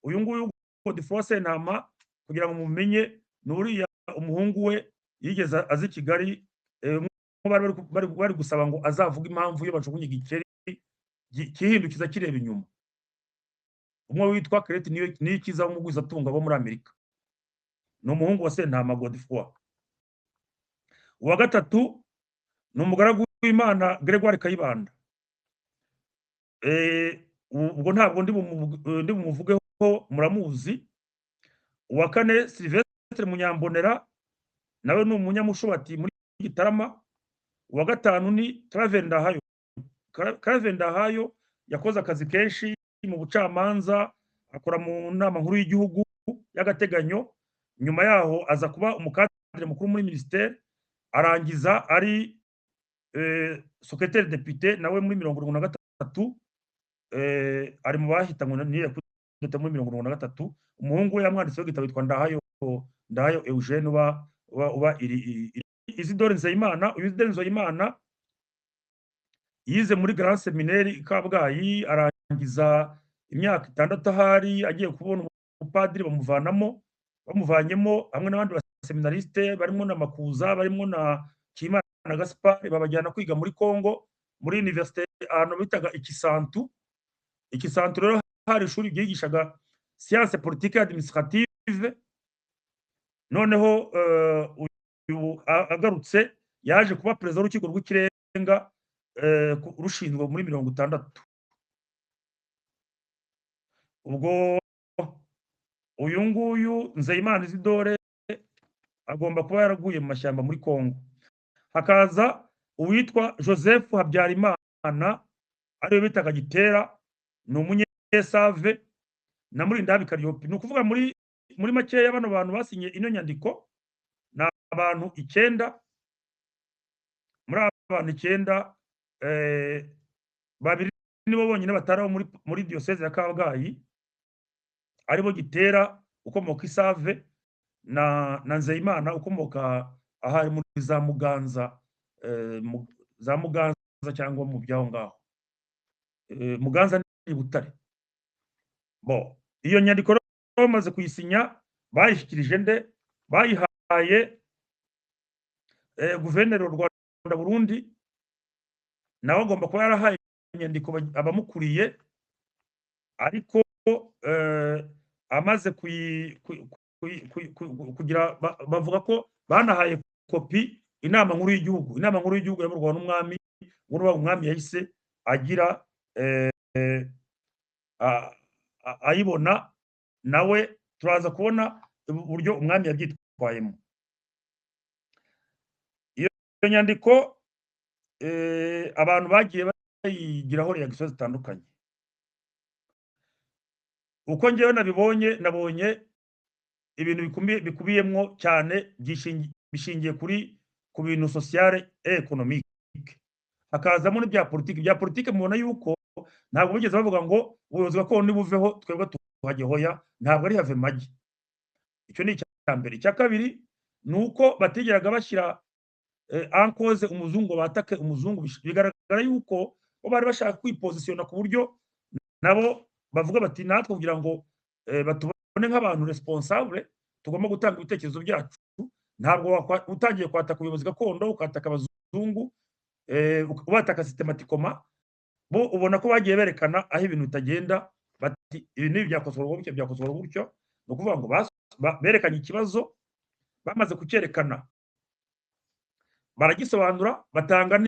Uyu nguyu Godefroid Sentama kugira ngo mumenye ni uriya umuhungu we yigeze azi Kigali, bari gusaba ngo azavuga impamvu iyo bajugunye igikeri kihindukiza kireba inyuma. Umwe witwa Crete Niyikiza w'umugwizatunga bo muri Amerika, ni umuhungu wa Sentama Godefroid. Uwa gatatu ni umugaragu w'Imana Gregoire Kayibanda. Ubwo ntabwo ndi bumuvugeho, muramuzi. Uwa kane Sylvestre Munyambonera, nawe ni umunyamushubati muri Gitarama. Uwa gatanu ni Claver Ndahayo. Claver Ndahayo yakoze akazi kenshi mu bucamanza, akora mu nama nkuru y'igihugu y'agateganyo. Nyuma yaho aza kuba umukadire mukuru muri ministère, arangiza ari secrétaire député nawe muri 1973. Ari mu bahitanwe n'iyo kudeta muri 1973. Umuhungu we yamwanditseho igitabo yitwa Ndahayo Eugene uba Isidore Nzeyimana. Uyu Isidore Nzeyimana yize muri Grand Seminaire i Kabgayi, arangiza imyaka 6 ahari, agiye kubona ubupadiri bamuvanyemo hamwe n'abandi baseminariste barimo na Makuza, barimo na Kimana na Gaspard, babajyana kwiga muri Congo muri université ahantu bitaga Ikisantu. Ikisantu rero hari ishuri ryigishaga science politique administrative. Noneho uyu agarutse yaje kuba perezida w'urukiko rw'ikirenga rushinzwe muri 60. Ubwo uyu nguyu Nzeyimana Isidore agomba kuba yaraguye mu mashyamba muri Congo. Hakaza uwitwa Joseph Habyarimana ariwe bitaga Gitera, ni umunyesave na Murindahabi Karyopi. Ni ukuvuga muri makeya bano bantu basinye ino nyandiko ni abantu 9. Muri abantu 9 babiri nibo bonyine bataraho muri diocese ya Kabgayi, aribo Gitera ukomoka Isave na Nzeyimana ukomoka ahari muri za Muganza, za Muganza cyangwa mu byaho ngaho. Muganza ni Butare. Iyo nyandiko bamaze kuyisinya bayishyikirije nde? Bayihaye guverineri w'u Rwanda Burundi nawe agomba kuba yarahaye inyandiko abamukuriye, ariko amaze kugira bavuga ko banahaye kopi inama nkuru y'igihugu. Inama nkuru y'igihugu yayoborwa n'umwami, umwami yahise agira ayibona, nawe turaza kubona uburyo umwami yabyitwayemo. Iyo nyandiko abantu bagiye bayigiraho reaction zitandukanye. Uko njyewe nabonye ibintu bikubiyemwo cyane bishingiye ku bintu sociale et économique, hakazamo n'ibya politiki. Ibya politiki mubona yuko ntabwo bigeze bavuga ngo ubuyobozi gakondo nibuveho twebwe tuhajye, hoya, ntabwo ari have magi. Icyo ni icya mbere. Icya kabiri ni uko batigeraga bashyira en cause umuzungu, batake umuzungu. Bigaragara yuko bo bari bashaka kwipozisiyona ku buryo nabo bavuga bati natwe kugira ngo batubone nk'abantu responsable tugomba gutanga ibitekerezo byacu. Ntabwo utangiye kwataka ubuyobozi gakondo, ukataka abazungu, ubataka systematikoma, bo ubona ko bagiye berekana aho ibintu bitagenda, bati ibi nibi byakosorwa gutya, byakosorwa gutyo. Ni ukuvuga ngo berekanye ikibazo, bamaze kucyerekana baragisobanura, batanga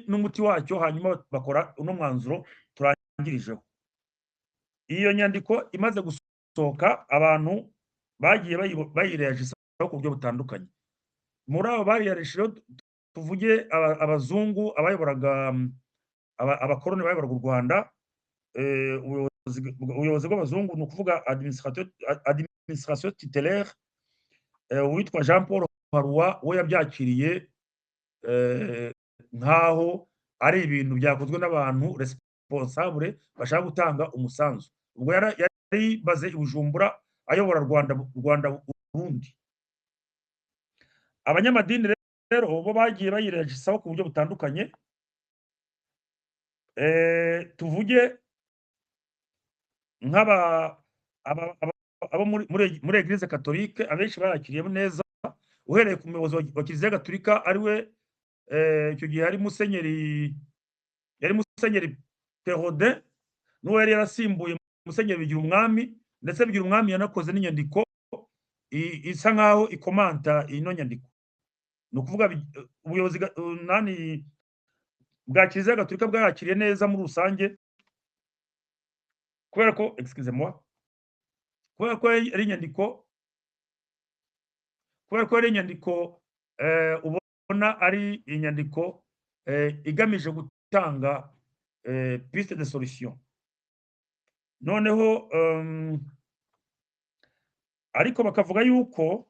n'umuti wacyo, hanyuma bakora uno mwanzuro turangirijeho. Iyo nyandiko imaze gusohoka, abantu bagiye bayireagisaho ku buryo butandukanye. Muri abo bariyarishijeho tuvuge abazungu, abayoboraga abakoloni bayoboraga u Rwanda. Ubuyobozi bw'abazungu ni ukuvuga administration titulaire, uwitwa Jean Paul Harua, we yabyakiriye nk'aho ari ibintu byakozwe n'abantu responsable bashaka gutanga umusanzu. Ubwo yari baze i Bujumbura ayobora Rwanda Burundi. Abanyamadini rero bo bagiye bayireagisaho ku buryo butandukanye. Tuvuge abo muri Eglise Catholique, abenshi bayakiriye neza, uhereye ku muyobozi wa Kiliziya Gatolika ariwe icyo gihe yari Musenyeri Perrodin, n'uwo yari yarasimbuye Musenyeri Bigirumwami, ndetse Bigirumwami yanakoze n'inyandiko isa nkaho ikomanta ino nyandiko. Ni ukuvuga ubuyobozi bwa Kiliziya Gatolika bwayakiriye neza muri rusange, kubera ko ari inyandiko ubona ari inyandiko igamije gutanga piste de solution. Noneho ariko bakavuga yuko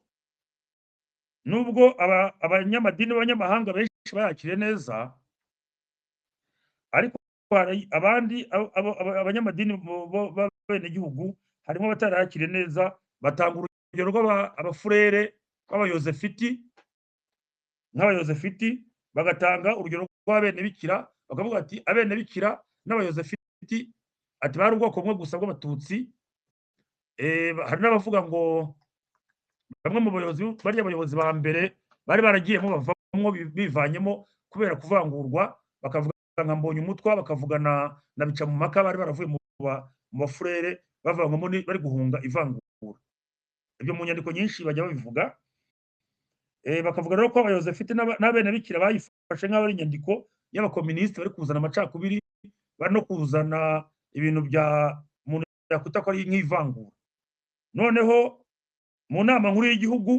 nubwo abanyamadini b'abanyamahanga benshi bayakiriye neza, ariko hari abandi abanyamadini b'abenegihugu harimo abatarayakiriye neza. Batanga urugero rw'abafurere b'abayozefiti, nk'abayozefiti bagatanga urugero rw'abenebikira, bakavuga ati abenebikira n'abayozefiti ati bari ubwoko bumwe gusa bw'abatutsi. Hari n'abavuga ngo bamwe mu bayobozi, bariya abayobozi ba mbere bari baragiyemo bavamo bivanyemo kubera kuvangurwa, bakavuga nka Mbonyumutwa, bakavuga na Bicamumaka, bari baravuye mu bafurere bavangwamo bari guhunga ivangura. Ibyo mu nyandiko nyinshi bajya babivuga. Bakavuga rero ko abayozefite n'abenebikira bayifashe nk'aho ari inyandiko y'abakomunisite bari kuzana amacakubiri, bari no kuzana ibintu bya umuntu yakwita ko ari nk'ivangura. Noneho mu nama nkuru y'igihugu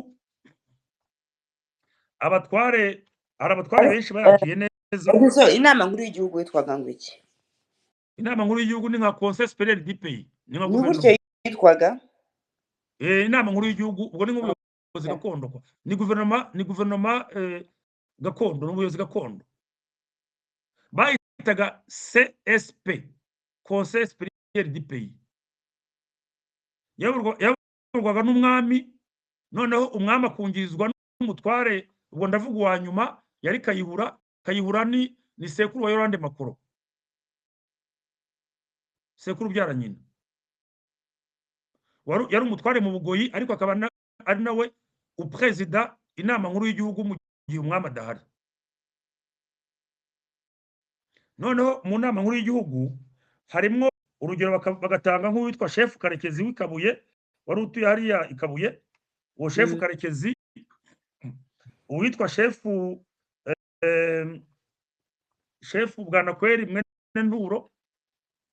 hari abatware benshi bayakiriye neza. Inama nkuru y'igihugu yitwaga ngo iki? Inama nkuru y'igihugu ni nka Conseil supérieur du pays, ni nka guverinoma yitwaga. Inama nkuru y'igihugu ubwo ni nk'ubuyobozi gakondo, ni guverinoma gakondo, ni ubuyobozi gakondo. Bayitaga CSP, Conseil supérieur du pays. Yayoborwaga n'umwami, noneho umwami akungirizwa n'umutware, ubwo ndavuga uwa nyuma yari Kayihura. Kayihura ni sekuru wa Yolande Makoro, sekuru byara nyina. Yari umutware mu Bugoyi, ariko akaba ari nawe uprezida inama nkuru y'igihugu mu gihe umwami adahari. Noneho mu nama nkuru y'igihugu harimwo urugero bagatanga nk'uwitwa shefu Karekezi w'i Kabuye wari utuye hariya i Kabuye. Uwo shefu Karekezi, uwitwa shefu Bwanakweli mwene Nturo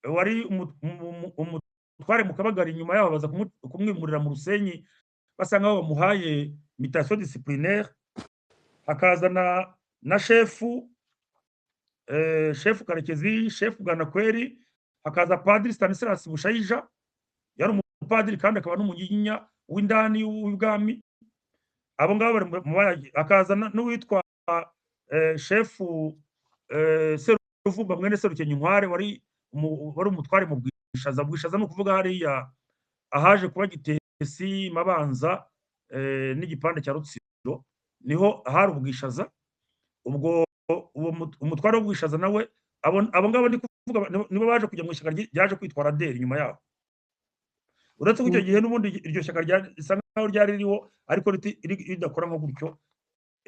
wari umutware mu Kabagari, nyuma yaho baza kumwimurira mu Rusenyi basa nkaho bamuhaye mutation disciplinaire. Hakaza na shefu Karekezi, shefu Bwanakweli, hakaza padiri Stanislas Bushayija yari umupadiri kandi akaba n'umunyiginya w'indani w'ibwami. Abo ngabo bari mu bayagi. Hakaza n'uwitwa shefu Seruvumba mwene Serukenyinkware wari umutware mu Bwishaza. Bwishaza ni ukuvuga hariya ahaje kuba Gitesi, Mabanza n'igipande cya Rutsiro, niho hari Ubwishaza. Ubwo umutware w'Ubwishaza nawe, abo ngabo ndi kuvuga nibo baje kujya mu ishyaka ryaje kwitwa Raderi nyuma yaho. Uretse ko icyo gihe n'ubundi iryo shyaka risa nkaho ryari ririho ariko ridakora nko gutyo.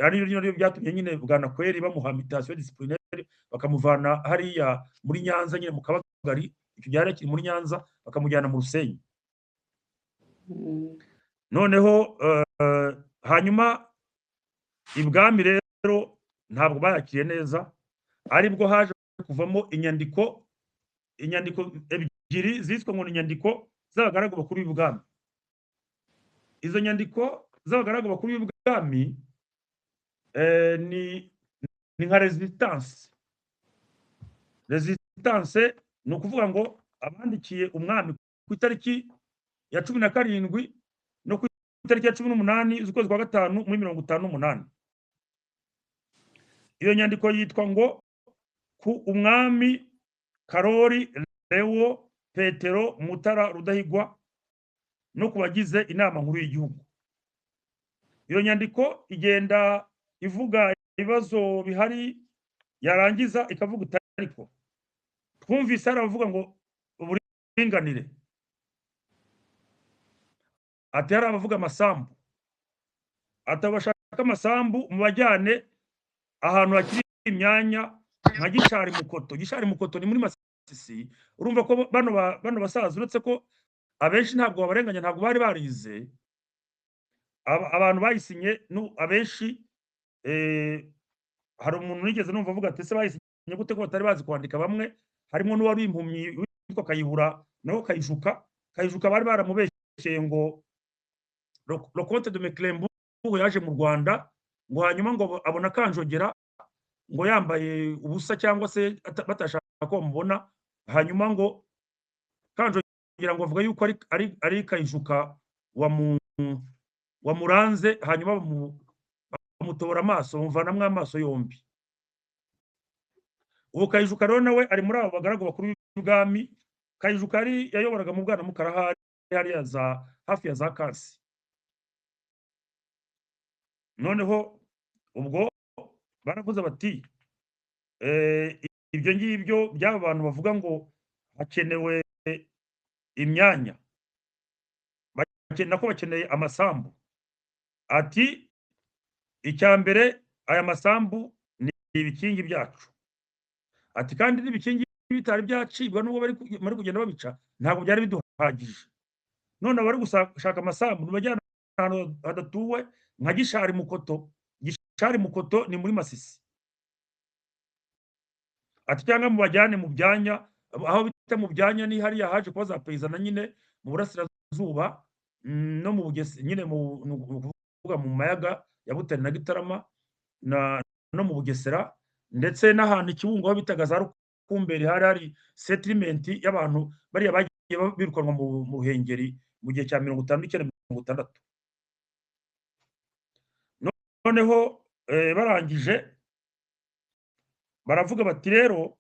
Ari ryo byatumye nyine Bwanakweli bamuha mutation disciplinaire bakamuvana hariya muri Nyanza, nyine mu Kabagari. Icyo gihe kiri muri Nyanza, bakamujyana mu Rusenyi. Noneho hanyuma ibwami rero ntabwo bayakiriye neza, aribwo haje kuvamo inyandiko ebyiri ziswe ngo ni inyandiko z'abagaragu bakuru b'ibwami. Izo nyandiko z'abagaragu bakuru b'ibwami ni nka resistance. Ni ukuvuga ngo abandikiye umwami ku itariki ya 17 no ku itariki ya 18 z'ukwezi kwa gatanu muri 1958. Iyo nyandiko yitwa ngo ku umwami Karori Lewo Petero Mutara Rudahigwa no ku bagize inama nkuru y'igihugu. Iyo nyandiko igenda ivuga ibibazo bihari, yarangiza ikavuga utariko twumvise hari abavuga ngo uburinganire, ati hari abavuga amasambu, atabashaka amasambu mu bajyane ahantu hakiri imyanya nka Gishari Mukoto. Gishari Mukoto ni muri Masisi. Urumva ko bano basaza, uretse ko abenshi ntabwo babarenganya, ntabwo bari barize, abantu bayisinye abenshi. Hari umuntu nigeze numva avuga ati ese bayisinye gute ko batari bazi kwandika? Bamwe harimo n'uwari impumyi witwa Kayihura naho Kayijuka bari baramubeshyeye ngo le comte de Mecklenburg yaje mu Rwanda ngo hanyuma ngo abona Kanjogera ngo yambaye ubusa cyangwa se batashaka ko bamubona, hanyuma ngo Kanjogera ngo avuga yuko ari Kayijuka wamuranze, hanyuma bamutobora amaso, bamuvanamwo amaso yombi. Ubu Kayijuka rero nawe ari muri abo bagaragu bakuru b'ibwami. Kayijuka yayoboraga mu Bwanamukara hariya hafi ya za Kasi. Noneho ubwo baravuze bati ibyo ngibyo by'aba bantu bavuga ngo hakenewe imyanya, bakeneye amasambu. Ati icya mbere, aya masambu ni ibikingi byacu. Ati kandi n'ibikingi bitari byacibwa nubwo bari kugenda babica ntabwo byari biduhagije. None bari gushaka amasambu ntibajyana ahantu hadatuwe nka Gishari Mukoto. Gishari Mukoto ni muri Masisi. Ati cyangwa mubajyane mu byanya, aho bita mu byanya ni hariya haje kuba za peyizana nyine mu burasirazuba no mu Bugesera, nyine kuvuga mu Mayaga ya Butare na Gitarama no mu Bugesera, ndetse n'ahantu Kibungo aho bitaga za Rukumberi hari settlement y'abantu bariya bagiye birukanwa mu Ruhengeri mu gihe cya 59-60. Noneho barangije baravuga bati rero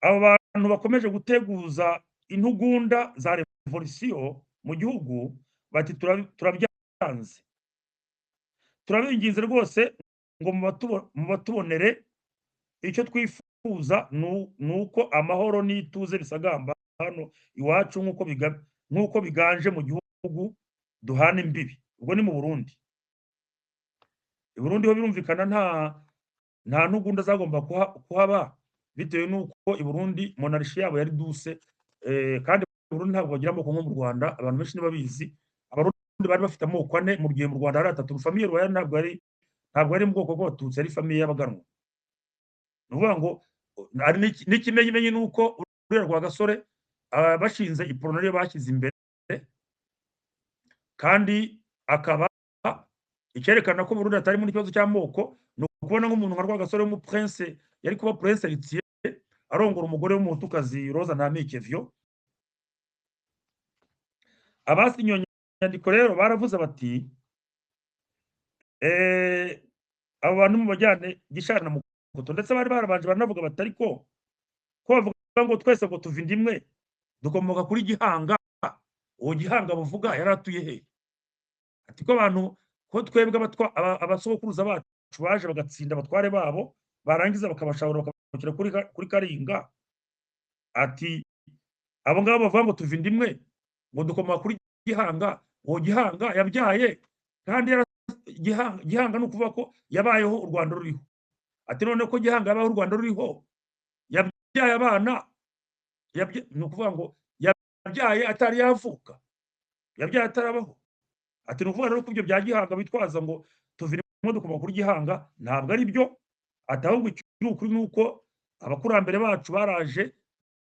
abo bantu bakomeje guteguza intugunda za revolution mu gihugu, bati turabyanze, turabinginze rwose ngo mubatubonere. Icyo twifuza nuko amahoro n'ituze bisagamba hano iwacu nk'uko biganje mu gihugu duhana imbibi. Ubwo ni mu Burundi. i Burundi ho birumvikana nta ntugunda zagomba kuhaba bitewe n'uko i Burundi monarchie yabo yari douce, kandi i Burundi ntabwo bagira amoko nko mu Rwanda, abantu benshi ntibabizi. Abarundi bari bafite amoko ane, mu gihe mu Rwanda hari atatu. Famille royale ntabwo ari mu bwoko bw'Abatutsi, ari famille y'Abaganwa. Ni ukuvuga ngo n'ikimenyimenyi ni uko uriya Rwagasore bashinze iporona ariyo bashyize imbere, kandi akaba icyerekana ko Burundi atari muri kibazo cy'amoko ni ukubona nk'umuntu nka Rwagasore w'umuprince yari kuba prince héritier arongora umugore w'umuhutukazi Rosa Ntamikevyo. Abasinye iyo nyandiko rero baravuze bati abo bantu mu bajyane Gishari na Mukoto, ndetse bari barabanje baranavuga bati ariko ko bavuga ngo twese ngo tuva inda imwe dukomoka kuri Gihanga, uwo Gihanga bavuga yari atuye he? Ati ko abantu ko twebwe abasokuruza bacu baje bagatsinda abatware babo barangiza bakabashahura bakabashyira kuri Karinga. Ati abo ngabo bavuga ngo tuva inda imwe ngo dukomoka kuri Gihanga, uwo Gihanga yabyaye kandi Gihanga ni ukuvuga ko yabayeho u Rwanda ruriho. Ati none ko Gihanga yabayeho u Rwanda ruriho yabyaye abana, ni ukuvuga ngo yabyaye atari yavuka, yabyaye atarabaho. Ati ni ukuvuga rero ko ibyo bya Gihanga bitwaza ngo tuva inda dukomoka kuri Gihanga ntabwo ari byo. Ati ahubwo ikiri ukuri ni uko abakurambere bacu baraje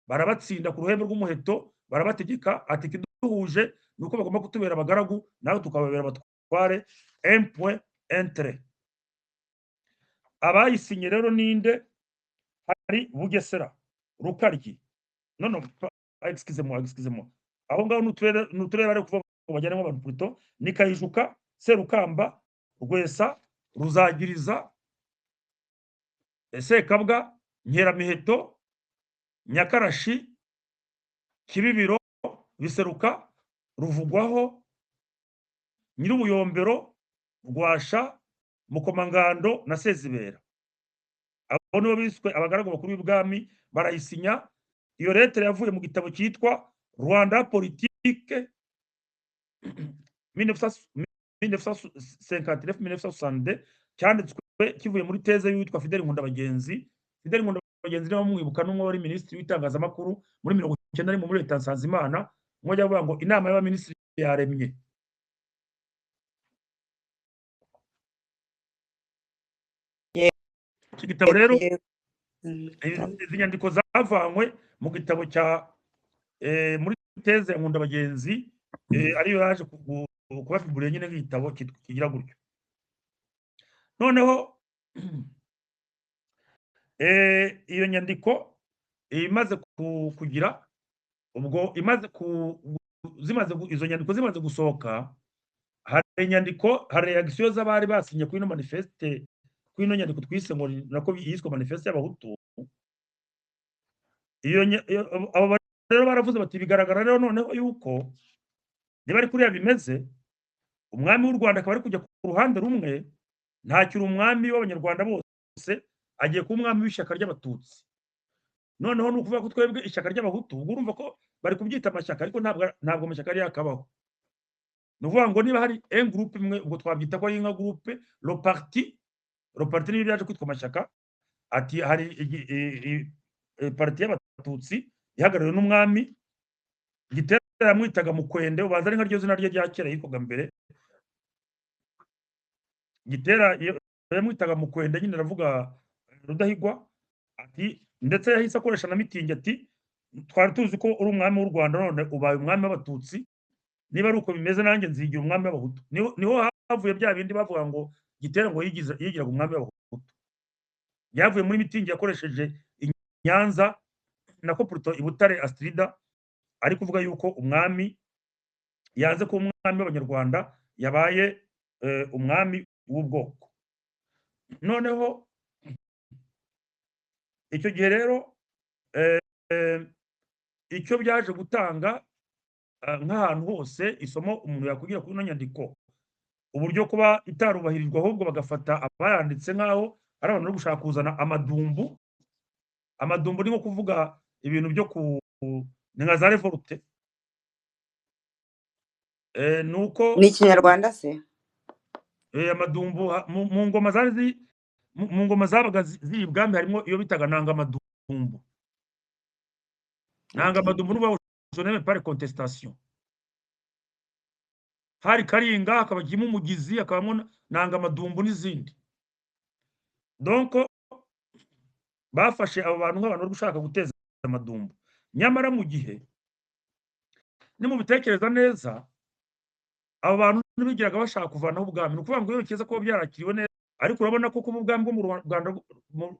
barabatsinda ku ruhembe rw'umuheto barabategeka. Ati ikiduhuje ni uko bagomba kutubera abagaragu nawe tukababera abatware. Entre abayisinye rero ninde? Hari Bugesera, Rukaryi, excusez-moi, aho ngaho n'uturere bari kuvuga ngo bajyanemo abantu plutôt ni Kayijuka, Serukamba, Rwesa, Ruzagiriza, Sekabwa, Nkeramiheto, Nyakarashi, Kibibiro, Biseruka, Ruvugwaho, Nyirubuyombero, Rwasha, Mukomangando na Sezibera. Abo nibo biswe abagaragu bakuru b'ibwami, barayisinya. Iyo lettre yavuye mu gitabo cyitwa Rwanda Politique 1959-1962 cyanditswe kivuye muri teze y'uwitwa Fidèle Nkundabagenzi. Fidèle Nkundabagenzi niwe mwibuka n'umwe wari minisitiri w'itangazamakuru muri 1990 muri leta Nsanzimana, umwe avuga ngo inama y'abaminisitiri yaremye. Iki gitabo rero izi nyandiko zavanywe mu gitabo cya muri teze ya Nkundabagenzi, ariyo yaje kubafiguriye nyine nk'igitabo kigira gutyo. Noneho iyo nyandiko imaze kugira ubwo izo nyandiko zimaze gusohoka, hari inyandiko, hari reaction z'abari basinye kuri ino manifeste, kuri ino nyandiko twise ngo nako yiswe manifeste y'abahutu. Abo rero baravuze bati bigaragara rero noneho yuko niba ari kuriya bimeze, umwami w'u Rwanda akaba ari kujya ku ruhande rumwe, ntakiri umwami w'abanyarwanda bose, agiye kuba umwami w'ishyaka ry'Abatutsi. Noneho ni ukuvuga ko twebwe ishyaka ry'Abahutu, ubwo urumva ko bari kubyita amashyaka, ariko ntabwo amashyaka ari yakabaho. Ni ukuvuga ngo niba hari un groupe imwe, ubwo twabyita ko ari nka groupe, le parti niyo byaje kwitwa amashyaka. Ati hari parti y'Abatutsi ihagarariwe n'umwami. Gitera yamwitaga Mukwende, ubanza ari nka ryo zina rye rya kera yitwaga mbere. Gitera yamwitaga Mukwende, nyine aravuga Rudahigwa. Ati ndetse yahise akoresha na mitingi ati twari tuzi ko uri umwami w'u Rwanda, none ubaye umwami w'Abatutsi. Niba ari uko bimeze nanjye nzigira umwami w'Abahutu. Niho havuye bya bindi bavuga ngo Gitera ngo yigiraga umwami w'Abahutu. Byavuye muri mitingi yakoresheje i Nyanza nako plutôt i Butare. Astrida ari kuvuga yuko umwami yanze ko umwami w'Abanyarwanda yabaye umwami w'ubwoko. Noneho icyo gihe rero icyo byaje gutanga nk'ahantu hose isomo umuntu yakugira kuri ino nyandiko, uburyo kuba itarubahirijwe, ahubwo bagafata abayanditse nk'aho ari abantu bari gushaka kuzana amadumbu. Amadumbu ni nko kuvuga ibintu byo ni nka za revolte. Nuko ni Ikinyarwanda se amadumbu mu ngoma zari mu ngoma zabaga ziri ibwami harimo iyo bitaga nanga amadumbu. Nanga amadumbu n'ubu je n'aime pas les contestations. Hari Karinga, hakaba Umugizi, hakabamo nanga amadumbu n'izindi. Donc bafashe abo bantu nk'abantu bari gushaka guteza amadumbu. Nyamara mu gihe nimubitekereza neza, abo bantu ntibigiraga bashaka kuvanaho ubwami. Ni ukuvuga ngo iyo bikeza kuba byarakiriwe neza, ariko urabona ko kuba ubwami bwo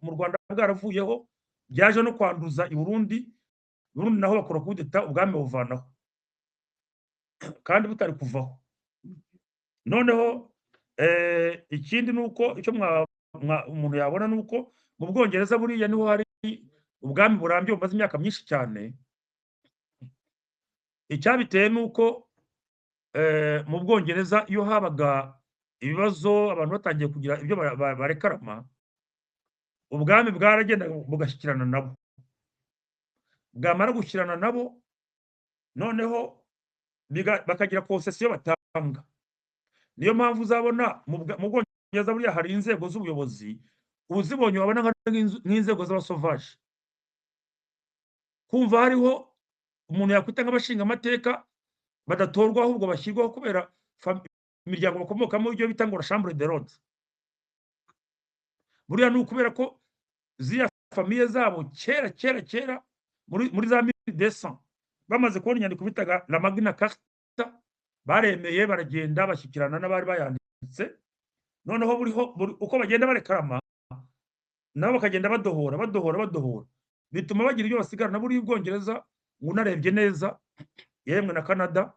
mu Rwanda bwaravuyeho, byaje no kwanduza i Burundi. Burundi naho bakora kudeta ubwami buvanaho kandi butari kuvaho. Noneho ikindi nuko icyo umuntu yabona nuko mu Bwongereza buriya niho hari ubwami burambye bumaze imyaka myinshi cyane. Icyabiteye nuko mu Bwongereza iyo habaga ibibazo abantu batangiye kugira ibyo barekarama, ubwami bwaragendaga bugashyikirana nabo, bwamara gushyikirana nabo noneho bakagira concession batanga. Niyo mpamvu uzabona mu Bwongereza buriya hari inzego z'ubuyobozi uzibonye wabona nk'inzego z'abasovaje. Kumva hariho umuntu yakwita nk'abashinga amateka badatorwa ahubwo bashyirwaho kubera imiryango bakomokamo ibyo bita ngo la chambre de lords. Buriya ni ukubera ko ziriya famiye zabo kera muri za 1200 bamaze kubona inyandiko bitaga la Magna Carta, baremeye baragenda bashyikirana n'abari bayanditse. Noneho uko bagenda barekarama nabo bakagenda badohora, bituma bagira ibyo basigarana. Buriya Ubwongereza ngo unarebye neza, yemwe na Canada,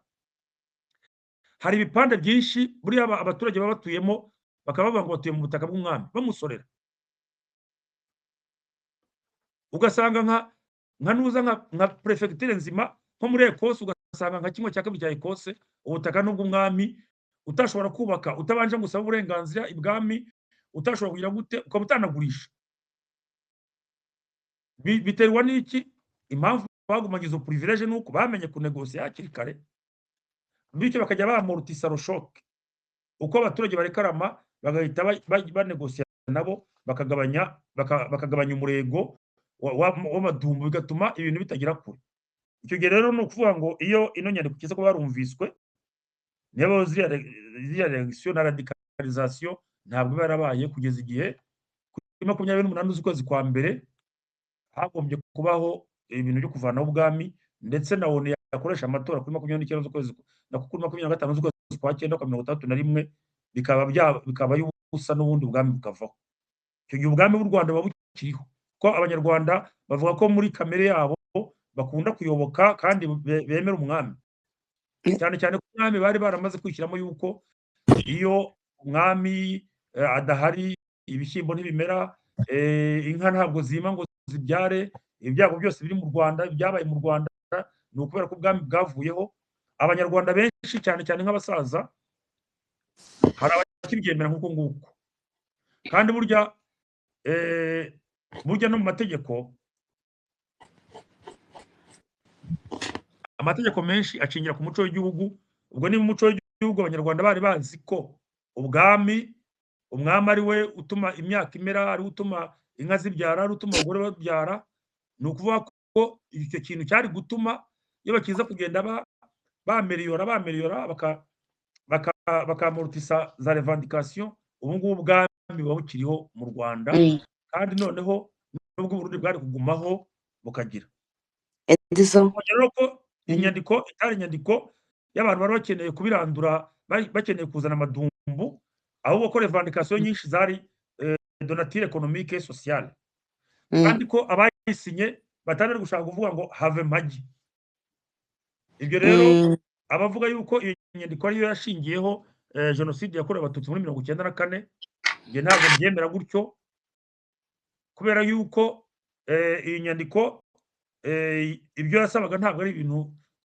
hari ibipande byinshi buriya abaturage baba batuyemo bakaba bavuga ngo batuye mu butaka bw'umwami bamusorera. Ugasanga nka prefecture nzima nko muri Ekose, ugasanga nka 1/2 cya Ekose ubutaka n'ubw'umwami, utashobora kubaka utabanje gusaba uburenganzira ibwami, utashobora kugira gute, ukaba utanagurisha. Biterwa n'iki? Impamvu bagumanye izo privilege nuko bamenye kunegosia hakiri kare, bityo bakajya bamortisa le choc. Uko abaturage barekarama bagahita banegosia nabo bakagabanya umurego w'amadumbu, bigatuma ibintu bitagira kure. Icyo gihe rero ni ukuvuga ngo iyo ino nyandiko kiza ko barumviswe, niyo ziriya reaction na radicalisation ntabwo barabaye kugeza igihe kuri 28 z'ukwezi kwa mbere hagombye kubaho ibintu byo kuvanaho ubwami, ndetse na ONU yakoresha amatora kuri 29 z'ukwezi na kuri 25 z'ukwezi kwa 9 kwa 31 bikaba y'ubusa n'ubundi ubwami bukavaho. Icyo gihe ubwami bw'u Rwanda buba bukiriho, ko abanyarwanda bavuga ko muri kamere yabo bakunda kuyoboka kandi bemera umwami, cyane ko umwami bari baramaze kwishyiramo yuko iyo umwami adahari ibishyimbo ntibimera, inka ntabwo zima ngo zibyare. Ibyago byose biri mu Rwanda, byabaye mu Rwanda ni ukubera ko ubwami bwavuyeho. Abanyarwanda benshi cyane nk'abasaza hari abakibyemera nk'uko nguko, kandi burya no mu amategeko menshi acingira ku muco w'igihugu. Ubwo ni mu muco w'igihugu abanyarwanda bari bazi ko umwami ari we utuma imyaka imera, ari utuma inka zibyara, ari utuma abagore babyara. Ni ukuvuga ko icyo kintu cyari gutuma iyo bakiza kugenda bameliyora bakamortisa za revendication, ubu ngubu ubwami buba bukiriho mu Rwanda, kandi noneho nubwo Burundi bwari kugumaho bukagira. Rero ko inyandiko itari inyandiko y'abantu bari bakeneye kubirandura, bakeneye kuzana amadumbu, ahubwo ko revendication nyinshi zari de nature économique et sociale, kandi ko abayisinye batari gushaka kuvuga ngo have magi. Ibyo rero abavuga yuko iyo nyandiko ariyo yashingiyeho jenoside yakorewe abatutsi muri 1994, nge ntabwo mbyemera gutyo, kubera yuko iyi nyandiko ibyo yasabaga ntabwo ari ibintu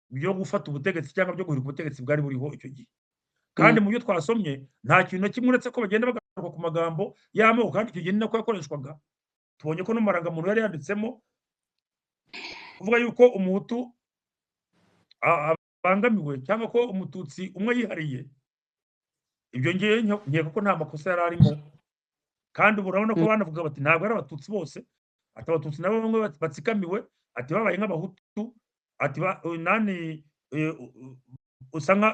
byo gufata ubutegetsi cyangwa byo guhirika ubutegetsi bwari buriho icyo gihe. Kandi mu byo twasomye nta kintu na kimwe uretse ko bagenda bagaruka ku magambo y'amoko, kandi icyo gihe ni nako yakoreshwaga. Tubonye ko no mu marangamuntu yari yanditsemo kuvuga yuko umuhutu abangamiwe cyangwa ko umututsi umwe yihariye. ibyo ngewe nkeka ko nta makosa yari arimo, kandi ubu urabona ko Mm. banavuga bati ntabwo ari abatutsi bose, ati abatutsi nabo bamwe batsikamiwe, ati babaye nk'abahutu, ati nani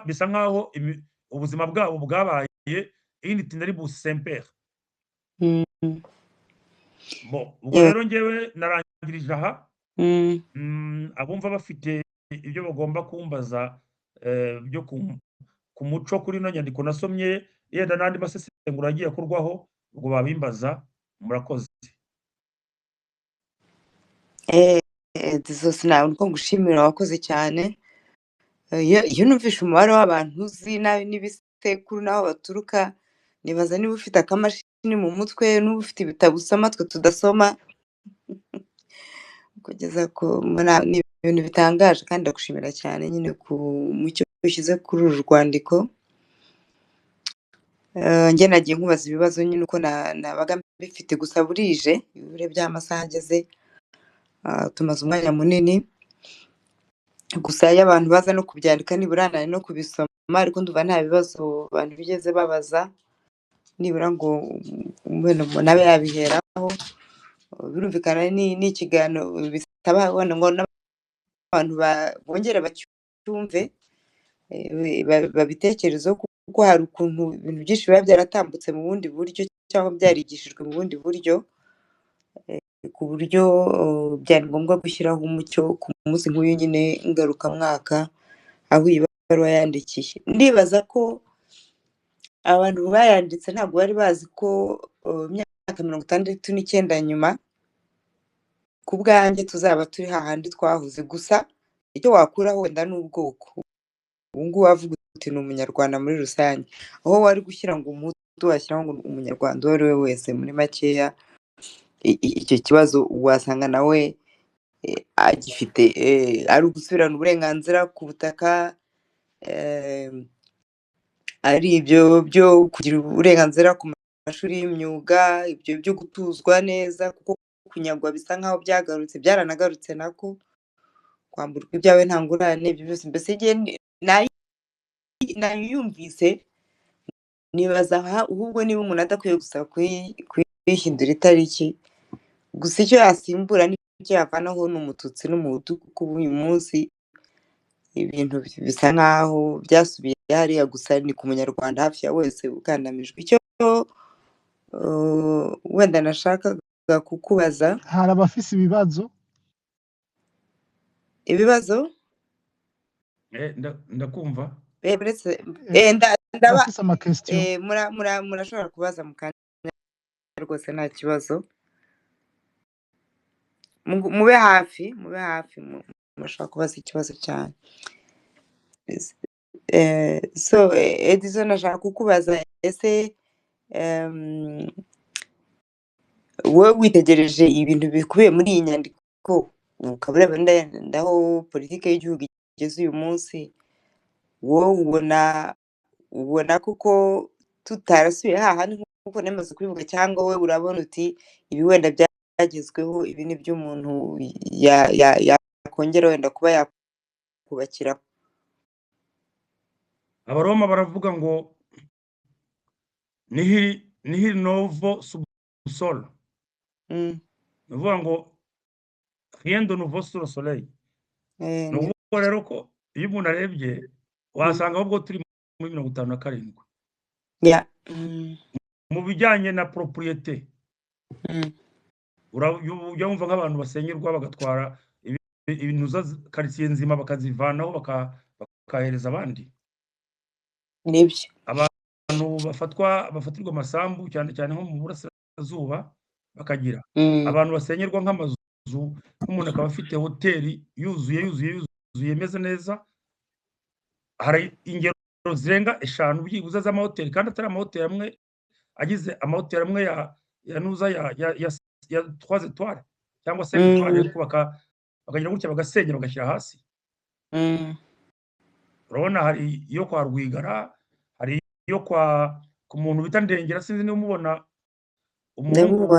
bisa nkaho ubuzima bwabo bwabaye itineribus semper. Mm. Ubwo rero ngewe narangirije aha. Mm. Abumva bafite ibyo bagomba kumbaza byo ku muco kuri ino nyandiko nasomye, yenda n'andi masesengura agiye akorwaho, ubwo babimbaza. Murakoze. zose nawe niko ngushimira, wakoze cyane. Iyo numvishe umubare w'abantu uzi n'ibisekuru n'aho baturuka, nibaza niba ufite akamashini mu mutwe, n'uba ufite ibitabo usoma twe tudasoma, kugeza ni ibintu bitangaje, kandi ndagushimira cyane nyine ku mucyo ushyize kuri uru rwandiko. Njye nagiye nkubaza ibibazo nyine uko nabaga mbifite, gusa burije iyo urebye amasaha ageze, tumaze umwanya munini. Gusa iyo abantu baza no kubyandika nibura nari no kubisoma, ariko ndumva nta bibazo abantu bigeze babaza, nibura ngo umuntu abe yabiheraho. Birumvikana ni ikiganiro bisaba ngo n'abantu bongere bacyumve, babitekerezeho, kuko hari ukuntu ibintu byinshi biba byaratambutse mu bundi buryo, cyangwa byarigishijwe mu bundi buryo, ku buryo byari ngombwa gushyiraho umucyo ku munsi nk'uyu nyine ngarukamwaka, aho iyi baruwa yandikiye. Ndibaza ko abantu bayanditse ntabwo bari bazi ko imyaka 69 nyuma ku bwanjye tuzaba turi hahandi twahoze. Gusa icyo wakuraho wenda ni ubwoko. Ubu ngubu wavuga uti ni umunyarwanda muri rusange, aho wari gushyira ngo umuhutu washyiraho ngo umunyarwanda uwo ari we wese. Muri makeya icyo kibazo wasanga nawe agifite, ari ugusubirana uburenganzira ku butaka, ari ibyo byo kugira uburenganzira ku mashuri y'imyuga, ibyo byo gutuzwa neza, kuko kunyagwa bisa nkaho byaranagarutse nako, kwamburwa ibyawe nta ngurane, ibyo byose. Mbese nayumvise nibaza ahubwo niba umuntu adakwiye gusaba kuyihindura itariki, gusa icyo yasimbura n'icyo yavanaho ni umututsi n'umuhutu, kuko uyu munsi ibintu bisa nkaho byasubiye hariya. Gusa ni ku munyarwanda hafi ya wese ukandamijwe. Icyo wenda nashakaga kukubaza, hari abafise ibibazo. Ndakumva. Ndabafise amakesityo. Murashobora kubaza mu kanya rwose, nta kibazo. Mube hafi, mushobora kubaza ikibazo cyane. Edison, nashaka kukubaza, ese wowe witegereje ibintu bikubiye muri iyi nyandiko, ukaba ureba ndaho politiki y'igihugu igeze uyu munsi, wowe ubona kuko tutarasubiye hahandi nk'uko nemaze kubivuga, cyangwa wowe urabona uti ibi wenda byagezweho, ibi ni byo umuntu yakongera wenda kuba yakubakiraho? Abaroma baravuga ngo nihil novo sub sol. Ni ukuvuga ngo rien de nouveau sous le soleil. Ni ukuvuga rero ko iyo umuntu arebye wasanga ahubwo turi muri 57 mu bijyanye na propriété. Ujya wumva nk'abantu basenyerwa bagatwara ibintu za quartier nzima bakazivanaho bakahereza abandi. Nibyo. Abantu bafatirwa amasambu cyane cyane nko mu burasirazuba bakagira. Abantu basenyerwa nk'amazu, nk'umuntu akaba afite hoteli yuzuye imeze neza. Hari ingero zirenga 5 byibuze z'amahoteli, kandi atari amahoteli amwe agize amahoteli amwe ya nuza ya 3 étoiles cyangwa 5 étoiles, bakagira gutya bagasenya bagashyira hasi. Urabona hari iyo kwa Rwigara, hari iyo ku muntu bita Ndengera, sinzi niba umubona, umuhungu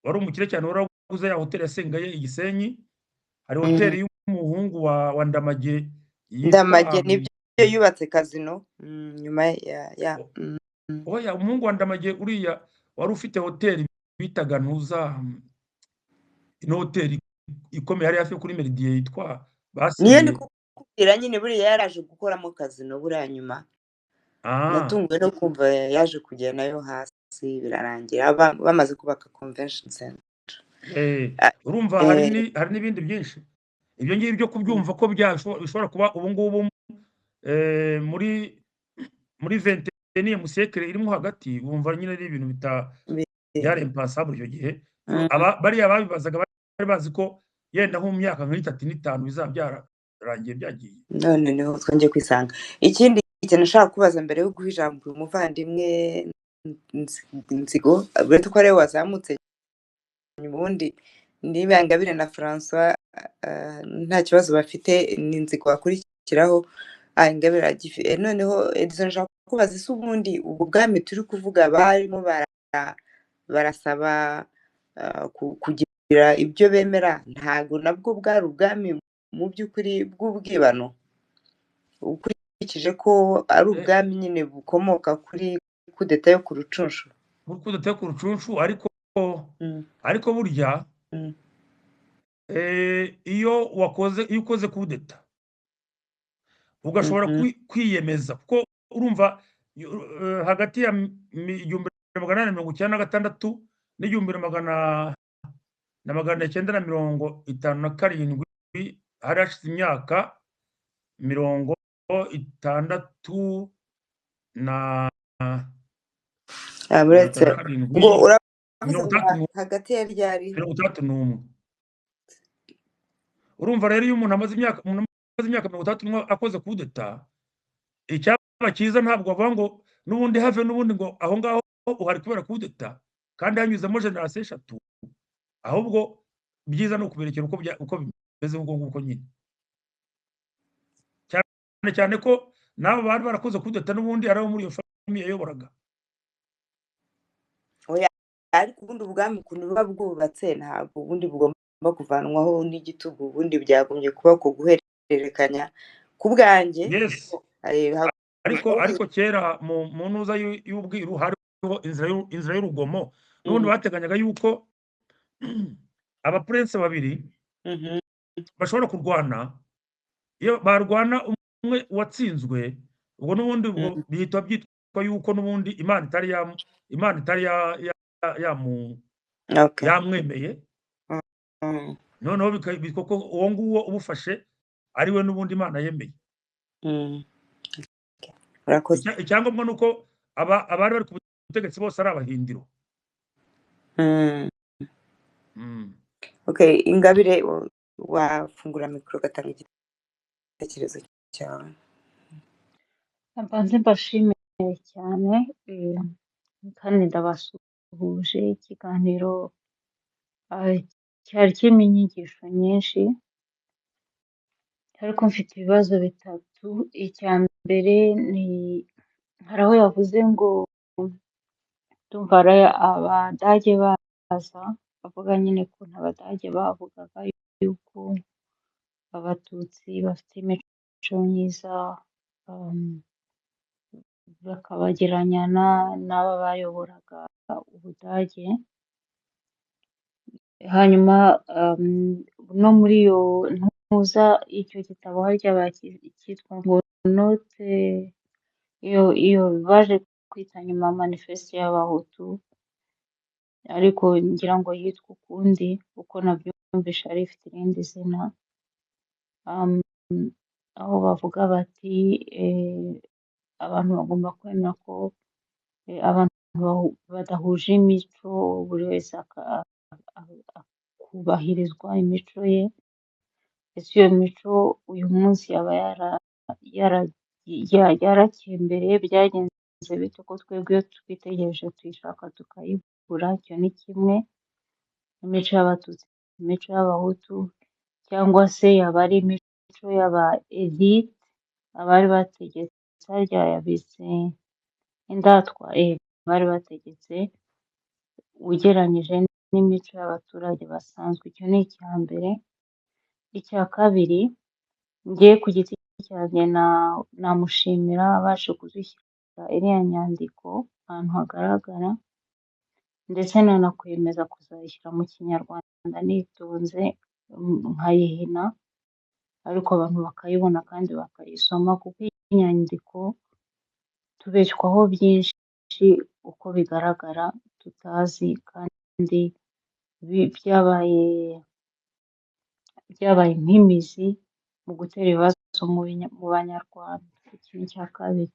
wari umukire cyane waraguze ya hoteli yasengaye i Gisenyi. Hari hoteli y'umuhungu wa Ndamage Ndamage, nibyo yubatse kazino nyuma O- oya umuhungu wa Ndamage uriya wari ufite hoteli bitaga ntuza ino hoteli ikomeye hariya hafi yo kuri Meridien yitwa niyo ndi basinye kukubwira nyine buriya yaraje gukoramo kazino buriya nyuma ah natunguwe no kumva yaje kujya nayo hasi birarangira bamaze kubaka convention center. Ah, urumva hari n'ibindi byinshi ibyo ngibyo byo kubyumva ko bishobora kuba ubu ngubu muri 21e siècle irimo hagati wumva nyine ari ibintu byari impensable icyo gihe bariya babibazaga bari bazi ko yenda nko mu myaka nk'itatu n'itanu bizaba byararangiye byagiye none niho twongeye kwisanga ikindi kintu nashaka kubaza mbere yo guha ijambo umuvandimwe Nzigo uretse ko ariwe wazamutse ubundi niba Ingabire na François nta kibazo bafite ni Nzigo bakurikiraho Ingabire noneho Edison nshaka kubaza ese ubundi ubwo bwami turi kuvuga barimo barasaba kugira ibyo bemera ntabwo nabwo bwari ubwami mu by'ukuri bw'ubwibano ukurikije ko ari ubwami nyine bukomoka kuri kudeta yo ku Rucunshu kudeta yo ku Rucunshu ariko burya iyo ukoze kudeta ugashobora kwiyemeza kuko urumva hagati ya 1896 n'1957 hari hashize imyaka 67 uretse ngo uravuze hagati ya ryari 61 urumva rero iyo umuntu amaze imyaka 61 akoze kudeta icyaba cyiza ntabwo bavuga ngo n'ubundi have n'ubundi ngo aho ngaho uhari kubera kudeta kandi hanyuzemo generasiyo eshatu ahubwo byiza ni ukuberekera uko bimeze nguko nyine cyane cyane ko nabo bari barakoze kudeta n'ubundi ari abo muri iyo famiye yayoboraga ariko ubundi ubwami ukuntu buba bwubatse ntabwo ubundi bugomba kuvanwaho n'igitugu ubundi byagombye kuba ku guhererekanya ku bwanjye ariko kera mu ntuza y'ubwiru hariho inzira y'urugomo n'ubundi bateganyaga yuko abapurense babiri bashobora kurwana iyo barwana umwe watsinzwe ubwo n'ubundi bihita byitwa yuko n'ubundi imana itari yamwemeye noneho bitwa ko uwo nguwo ubufashe ari we n'ubundi imana yemeye icyangombwa ni uko abari bari ku butegetsi bose ari abahindiro Ingabire wafungura mikoro ugatanga igitekerezo cyawe mbanze mbashimiye cyane kandi ndabasuhuje ikiganiro cyari kirimo inyigisho nyinshi ariko mfite ibibazo bitatu icya mbere ni hari aho yavuze ngo ndumva abadage baza bavuga nyine ukuntu abadage bavugaga yuko abatutsi bafite imico myiza bakabageranya n'aba bayoboraga ubudage hanyuma no muri iyo ntuza icyo gitabo harya cyitwa ngo note iyo baje kwita nyuma manifeste y'abahutu ariko ngira ngo yitwa ukundi uko nabyumvisha ari ifite irindi zina aho bavuga bati abantu bagomba kwemera ko abantu badahuje imico buri wese akubahirizwa imico ye ese iyo mico uyu munsi yaba yarakembereye byagenze bite ko twebwe iyo twitegereje tuyishaka tukayibura icyo ni kimwe imico y'abatutsi imico y'abahutu cyangwa se yaba ari imico y'aba elite abari bategetse harya yabise indatwa bari bategetse ugereranyije n'imico y'abaturage basanzwe icyo ni icya mbere icya kabiri njye ku giti cyanjye namushimira abashe kudushyira iriya nyandiko ahantu hagaragara, ndetse nanakwemeza kuzayishyira mu kinyarwanda nitonze, nkayihina ariko abantu bakayibona kandi bakayisoma, kuko iyi nyandiko tubeshywaho byinshi uko bigaragara tutazi, kandi byabaye nk'imizi mu gutera ibibazo mu banyarwanda. Ikintu cya kabiri.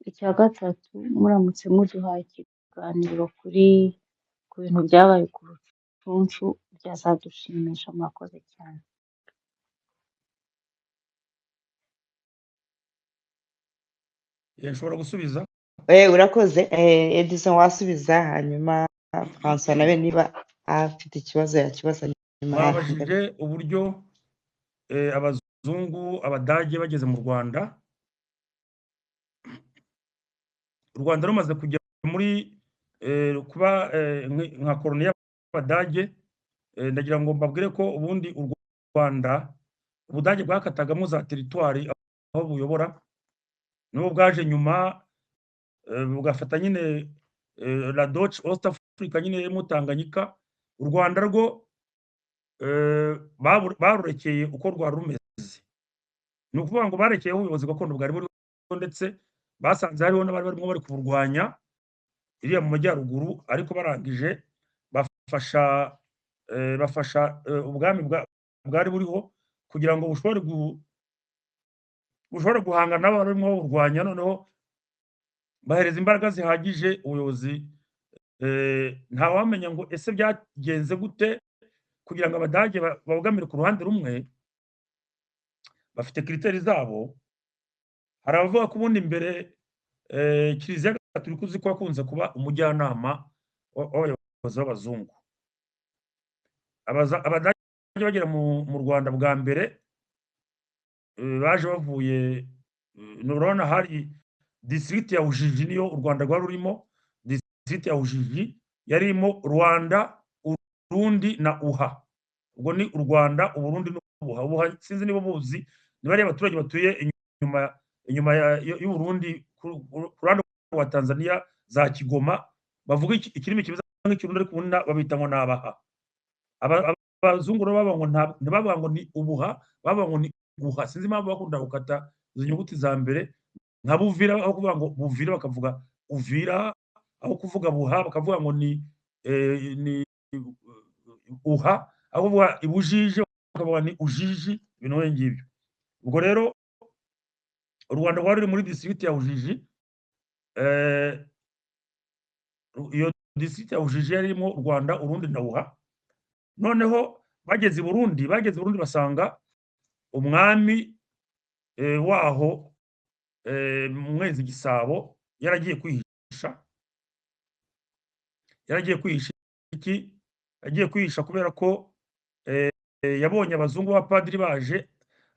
Icya gatatu, muramutse muduhaye ikiganiro ku bintu byabaye ku Rucunshu byazadushimisha, murakoze cyane. nshobora gusubiza. Urakoze. Edison wasubiza, hanyuma François nawe niba afite ikibazo yakibaza nyuma yaho. Babajije uburyo abazungu abadage bageze mu Rwanda. U Rwanda rumaze kujya muri kuba nka koloni y'Abadage. Ndagira ngo mbabwire ko ubundi u Rwanda Ubudage bwakatagamo za teritwari aho buyobora, n'ubu bwaje nyuma bugafata nyine la Deutsche Ostafrika nyine mu Tanganyika. U Rwanda rwo barurekeye uko rwari rumeze, ni ukuvuga ngo barekeyeho ubuyobozi gakondo bwari buriho, ndetse basanze hariho n'abari barimo bari kuburwanya iriya mu majyaruguru, ariko barangije bafasha ubwami bwari buriho kugira ngo bushobore guhangana n'abari barimo baburwanya. Noneho bahereza imbaraga zihagije ubuyobozi. Ntawamenya ngo ese byagenze gute kugira ngo Abadage babogamire ku ruhande rumwe. Bafite kiriteri zabo. Hari abavuga ko ubundi mbere Kiliziya Gatolika uzi ko yakunze kuba umujyanama w'abayobozi b'abazungu. Abadage bagera mu Rwanda bwa mbere baje bavuye, urabona hari district ya Ujiji niyo u Rwanda rwari rurimo. District ya Ujiji yari irimo Rwanda, Urundi na Uha. Ubwo ni u Rwanda, Uburundi n'Ubuha. Ubuha sinzi niba muzi, ni bariya abaturage batuye inyuma y'u Burundi ku ruhande rwa Tanzania, za Kigoma, bavuga ikirimi kimeze nk'ikirundi ariko ubundi babita ngo ni Abaha. Abazungu rero ntibavuga ngo ni Ubuha, bavuga ngo ni Uha. Sinzi impamvu bakunda gukata izo nyuguti za mbere, nka Buvira, aho kuvuga ngo Buvira bakavuga Uvira, aho kuvuga Buha bakavuga ngo ni Uha, aho kuvuga Ibujiji bakavuga ni Ujiji, ibintu nk'ibyo ngibyo. Ubwo rero u Rwanda rwari ruri muri district ya Ujiji. Iyo district ya Ujiji yari irimo u Rwanda, Urundi na Uha. Noneho bageze i Burundi basanga umwami waho Mwezi Gisabo yaragiye kwihisha. Iki yagiye kwihisha kubera ko yabonye abazungu b'abapadiri baje,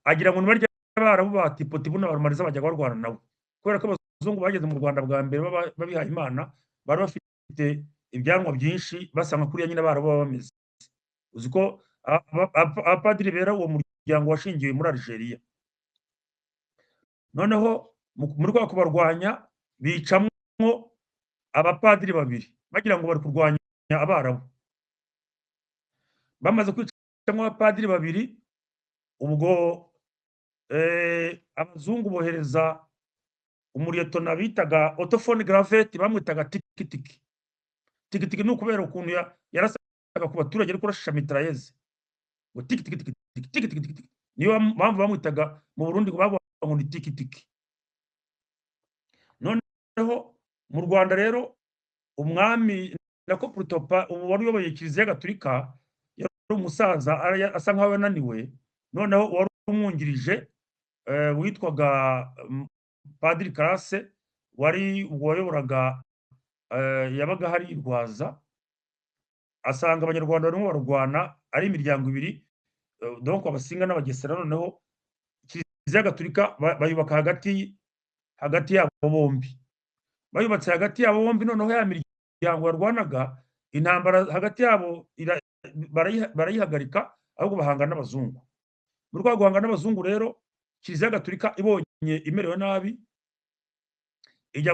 agira ngo nibarya barabu ba Tipotibu na Barumariza bajya barwana nawe, kubera ko abazungu bageze mu Rwanda bwa mbere babihaye Imana, bari bafite ibyanwa byinshi, basanga kuriya nyine barabu baba bameze. Uzi ko abapadiri bera uwo muryango washingiwe muri Algeria. Noneho muri kwa kubarwanya bicamwo abapadiri babiri, bagira ngo bari kurwanya Abarabu. Bamaze kwicamwo abapadiri babiri, ubwo abazungu bohereza umuriyetona bitaga Otofoni Graveti, bamwitaga Tikitiki. Tikitiki ni ukubera ukuntu yarasaga ku baturage ariko urashisha mitrailleze, ngo tikitiki. Niyo mpamvu bamwitaga mu Burundi ngo bavuga ngo ni Tikitiki. Noneho mu Rwanda rero umwami nako Purutopa wari uyoboye Kiliziya Gatolika yari umusaza asa nkaho yananiwe. Noneho wari umwungirije witwaga Padiri Karase, wayoboraga yabaga hari i Rwaza, asanga abanyarwanda barimo barwana ari imiryango ibiri, donc Abasinga n'Abagesera. Noneho Kiliziya Gatolika bayubaka hagati yabo bombi. Bayubatse hagati yabo bombi, noneho ya miryango yarwanaga intambara hagati yabo barayihagarika, ahubwo bahanga n'abazungu. muri rwa guhangana n'abazungu rero kiliziya gatolika ibonye imerewe nabi ijya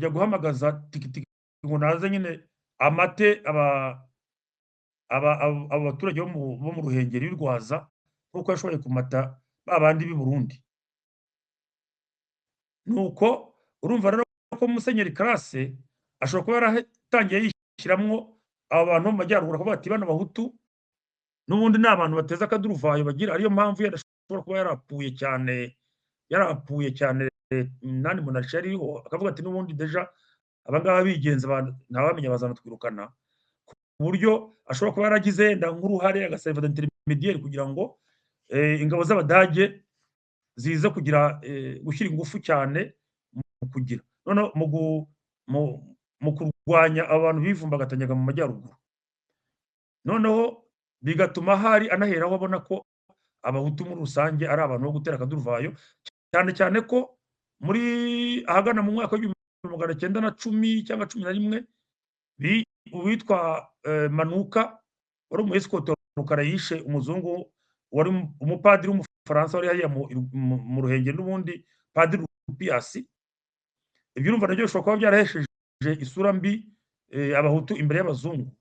guhamagaza tikitiki ngo naze nyine amate aba baturage bo mu Ruhengeri y'Urwaza nk'uko yashoboye kumata babandi b'i Burundi. Nuko urumva rero ko Musenyeri Classe ashobora kuba yaratangiye yishyiramwo aba bantu bo mu majyaruguru akavuga ati bano bahutu n'ubundi ni abantu bateza akaduruvayo bagira, ariyo mpamvu yadashobora kuba yarapfuye cyane nani monarchie yariho, akavuga ati n'ubundi deja abangaba bigenza ntawamenya bazanatwirukana, ku buryo ashobora kuba yaragize yenda nk'uruhare agaserva d'intermédiaire kugira ngo ingabo z'Abadage ziza kugira gushyira ingufu cyane mu kugira noneho mu kurwanya abantu bivumbagatanya mu majyaruguru, noneho bigatuma hari anaheraho abona ko abahutu muri rusange ari abantu bo gutera akaduruvayo, cyane cyane ko muri ahagana mu mwaka w'1910 cyangwa 11 uwitwa Manuka wari umuescort Rukara yishe umuzungu wari umupadiri w'umufaransa wari hariya mu Ruhengeri n'ubundi padiri Rupias. Ibyo urumva nabyo bishobora kuba byarahesheje isura mbi abahutu imbere y'abazungu.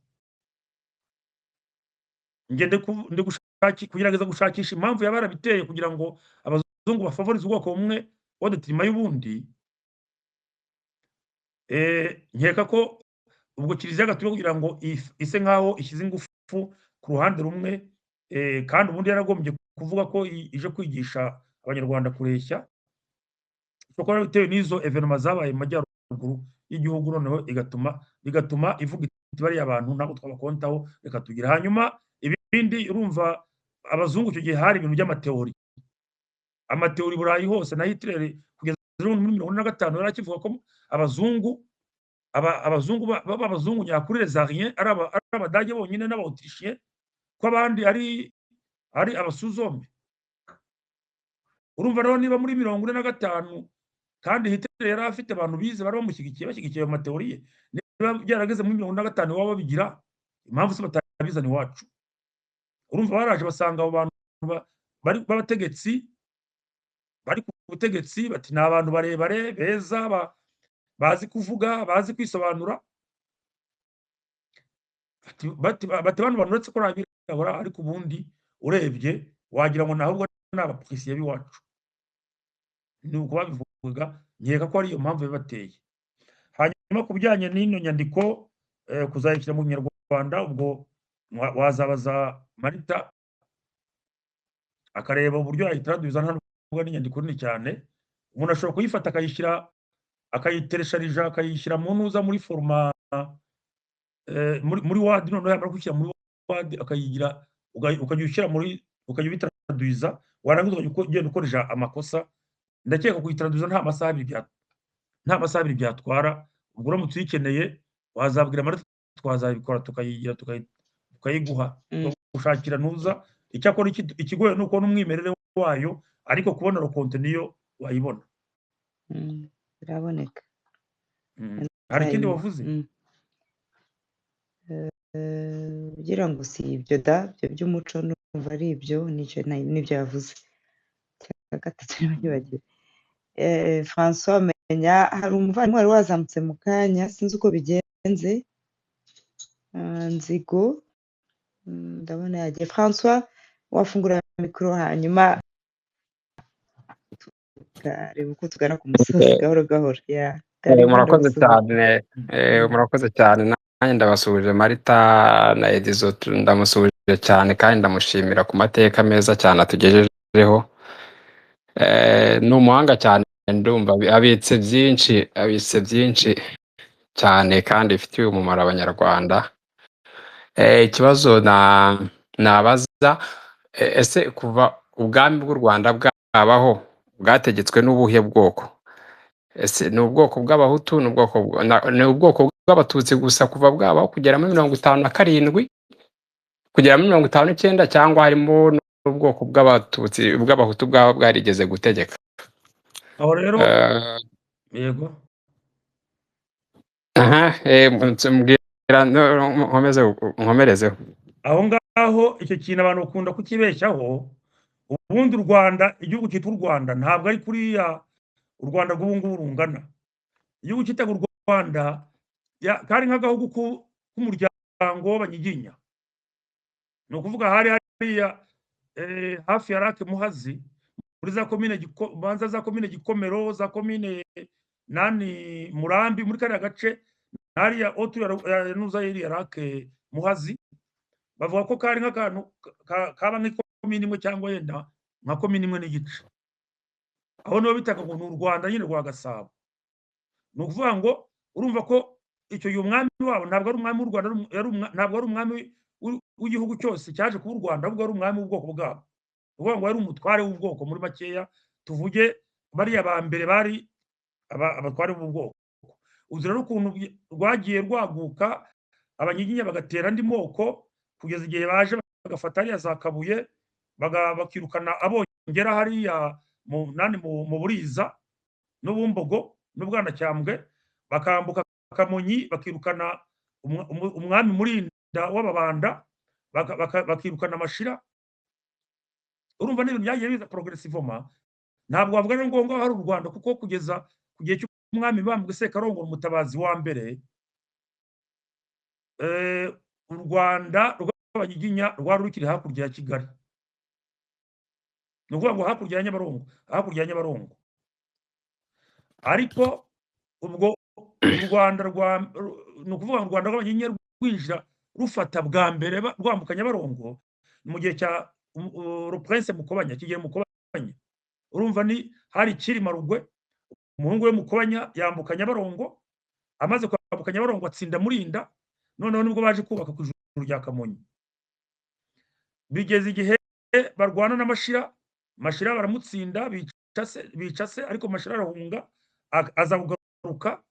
Ngende kugerageza gushakisha impamvu yabarabiteye kugira ngo abazungu bafavorize ubwoko bumwe wadatirima y'ubundi. Nkeka ko ubwo kiliziya gatolika kugira ngo ise nkaho ishyize ingufu ku ruhande rumwe, kandi ubundi yaragombye kuvuga ko ije kwigisha abanyarwanda kureshya, kuko bitewe n'izo evenema zabaye mu majyaruguru y'igihugu, noneho bigatuma ivuga iti bariya abantu ntabwo twabakontaho reka tugira. Hanyuma ibindi urumva abazungu icyo gihe hari ibintu by'amateori Burayi hose, na Hitler kugeza muri 1945 yari akivuga ko abazungu nyakuri les Ariens ari Abadage bonyine n'Abautrichiens, ko abandi ari abasuzome. Urumva rero niba muri 1945 kandi Hitler yari afite abantu bize bari bashyigikiye ayo mateori ye, niba byarageze muri 1945 waba bigira impamvu se batabizana iwacu. Urumva baraje basanga abo bantu b'abategetsi bari ku butegetsi bati ni abantu barebare beza bazi kuvuga bazi kwisobanura, bati bano bantu uretse ko arabirabura ariko ubundi urebye wagira ngo nahubwo ni abapolisiye b'iwacu. Ni uko babivuga, nkeka ko ari iyo mpamvu bibateye. Hanyuma ku bijyanye n'ino nyandiko kuzayishyira mu Kinyarwanda, ubwo wazabaza Marita akareba uburyo yayitaraduza, nta nubwo ari inyandiko nini cyane. Umuntu ashobora kuyifata akayiteresharija akayishyira mu ntuza muri foruma muri Word, noneho yamara kwishyira muri Word akayigira ukajya ushyira ukajya ubitaraduza, warangiza ugenda ukoresha amakosa. Ndakeka kuyitaraduza nta masaha abiri byatwara. Ubwo uramutse uyikeneye wazabwira Marita twazabikora tukayigira tukayiguha gushakira ntuza. Icyakora ikigoye ni ukubona umwimerere wayo, ariko kubona rokonte niyo wayibona. biraboneka. Hari ikindi wavuze? Kugira ngo si ibyo da byo by'umuco numva ari ibyo n'ibyo yavuze. Cya gatatu nibagiwe. François Menya, hari umuvandimwe wari wazamutse mu kanya sinzi uko bigenze. Nzigo ndabona yagiye. François wafungura mikoro hanyuma tukareba uko tugana ku musozi gahoro gahoro. Murakoze cyane, murakoze cyane. Nanjye ndabasuhuje Marita na Edizo, ndamusuhuje cyane kandi ndamushimira ku mateka meza cyane atugejejeho. Ni umuhanga cyane, ndumva abitse byinshi cyane kandi bifitiye umumaro abanyarwanda. Ikibazo nabaza, ese kuva ubwami bw'u Rwanda bwabaho bwategetswe n'ubuhe bwoko? Ese ni ubwoko bw'abahutu, ni ubwoko bw'abatutsi gusa kuva bwabaho kugera muri 57 kugera muri 59, cyangwa harimo n'ubwoko bw'abahutu bwaba bwarigeze gutegeka? Aho rero yego mbwira nkomerezeho. aho ngaho ngaho icyo kintu abantu bakunda kukibeshyaho. Ubundi u Rwanda, igihugu cyitwa u Rwanda ntabwo ari kuriya u Rwanda rw'ubu ngubu rungana. Igihugu cyitwa u Rwanda kari nk'agahugu k'umuryango w'Abanyiginya. Ni ukuvuga hari hariya hafi ya Lake Muhazi, muri za komine banza za komine Gikomero, za komine nani Murambi, muri kariya gace hariya otu ya nuza ya Lake Muhazi, bavuga ko kari nk'akantu kaba nk'ikomine imwe cyangwa yenda nka komine imwe n'igice. Aho niho bitaga ngo ni u Rwanda nyine rwa Gasabo. Ni ukuvuga ngo urumva ko icyo gihe umwami wabo ntabwo ari umwami w'u Rwanda, ntabwo ari umwami w'igihugu cyose cyaje kuba u Rwanda, ahubwo ari umwami w'ubwoko bwabo. Ni ukuvuga ngo yari umutware w'ubwoko muri makeya, tuvuge bariya ba mbere bari abatware b'ubwoko. Uzi rero ukuntu rwagiye rwaguka, Abanyiginya bagatera andi moko kugeza igihe baje bagafata hariya za Kabuye, bakirukana Abongera hariya mu Buriza n'Ubumbogo n'Ubwanacyambwe, bakambuka Kamonyi bakirukana umwami Murinda w'Ababanda, bakirukana Mashira. Urumva n'ibintu byagiye biza progressivement. Ntabwo wavuga ari ngombwa hari u Rwanda, kuko kugeza ku gihe cy'umwami Mibambwe Sekarongoro Umutabazi wa mbere, u Rwanda rw'Abanyiginya rwari rukiri hakurya ya Kigali. Ni ukuvuga ngo hakurya ya Nyabarongo. Ariko ubwo u Rwanda ni ukuvuga ngo u Rwanda rw'Abanyiginya rwinjira rufata bwa mbere rwambuka Nyabarongo mu gihe cya Prince Mukobanya, Kigeli Mukobanya. Urumva ni hari Cyilima Rugwe, umuhungu we Mukobanya yambuka Nyabarongo, amaze kwambuka Nyabarongo atsinda Murinda, noneho nibwo baje kubaka ku ijuru rya Kamonyi. Bigeze igihe barwana na Mashira, Mashira baramutsinda, bica se, ariko Mashira arahunga, aza kugaruka.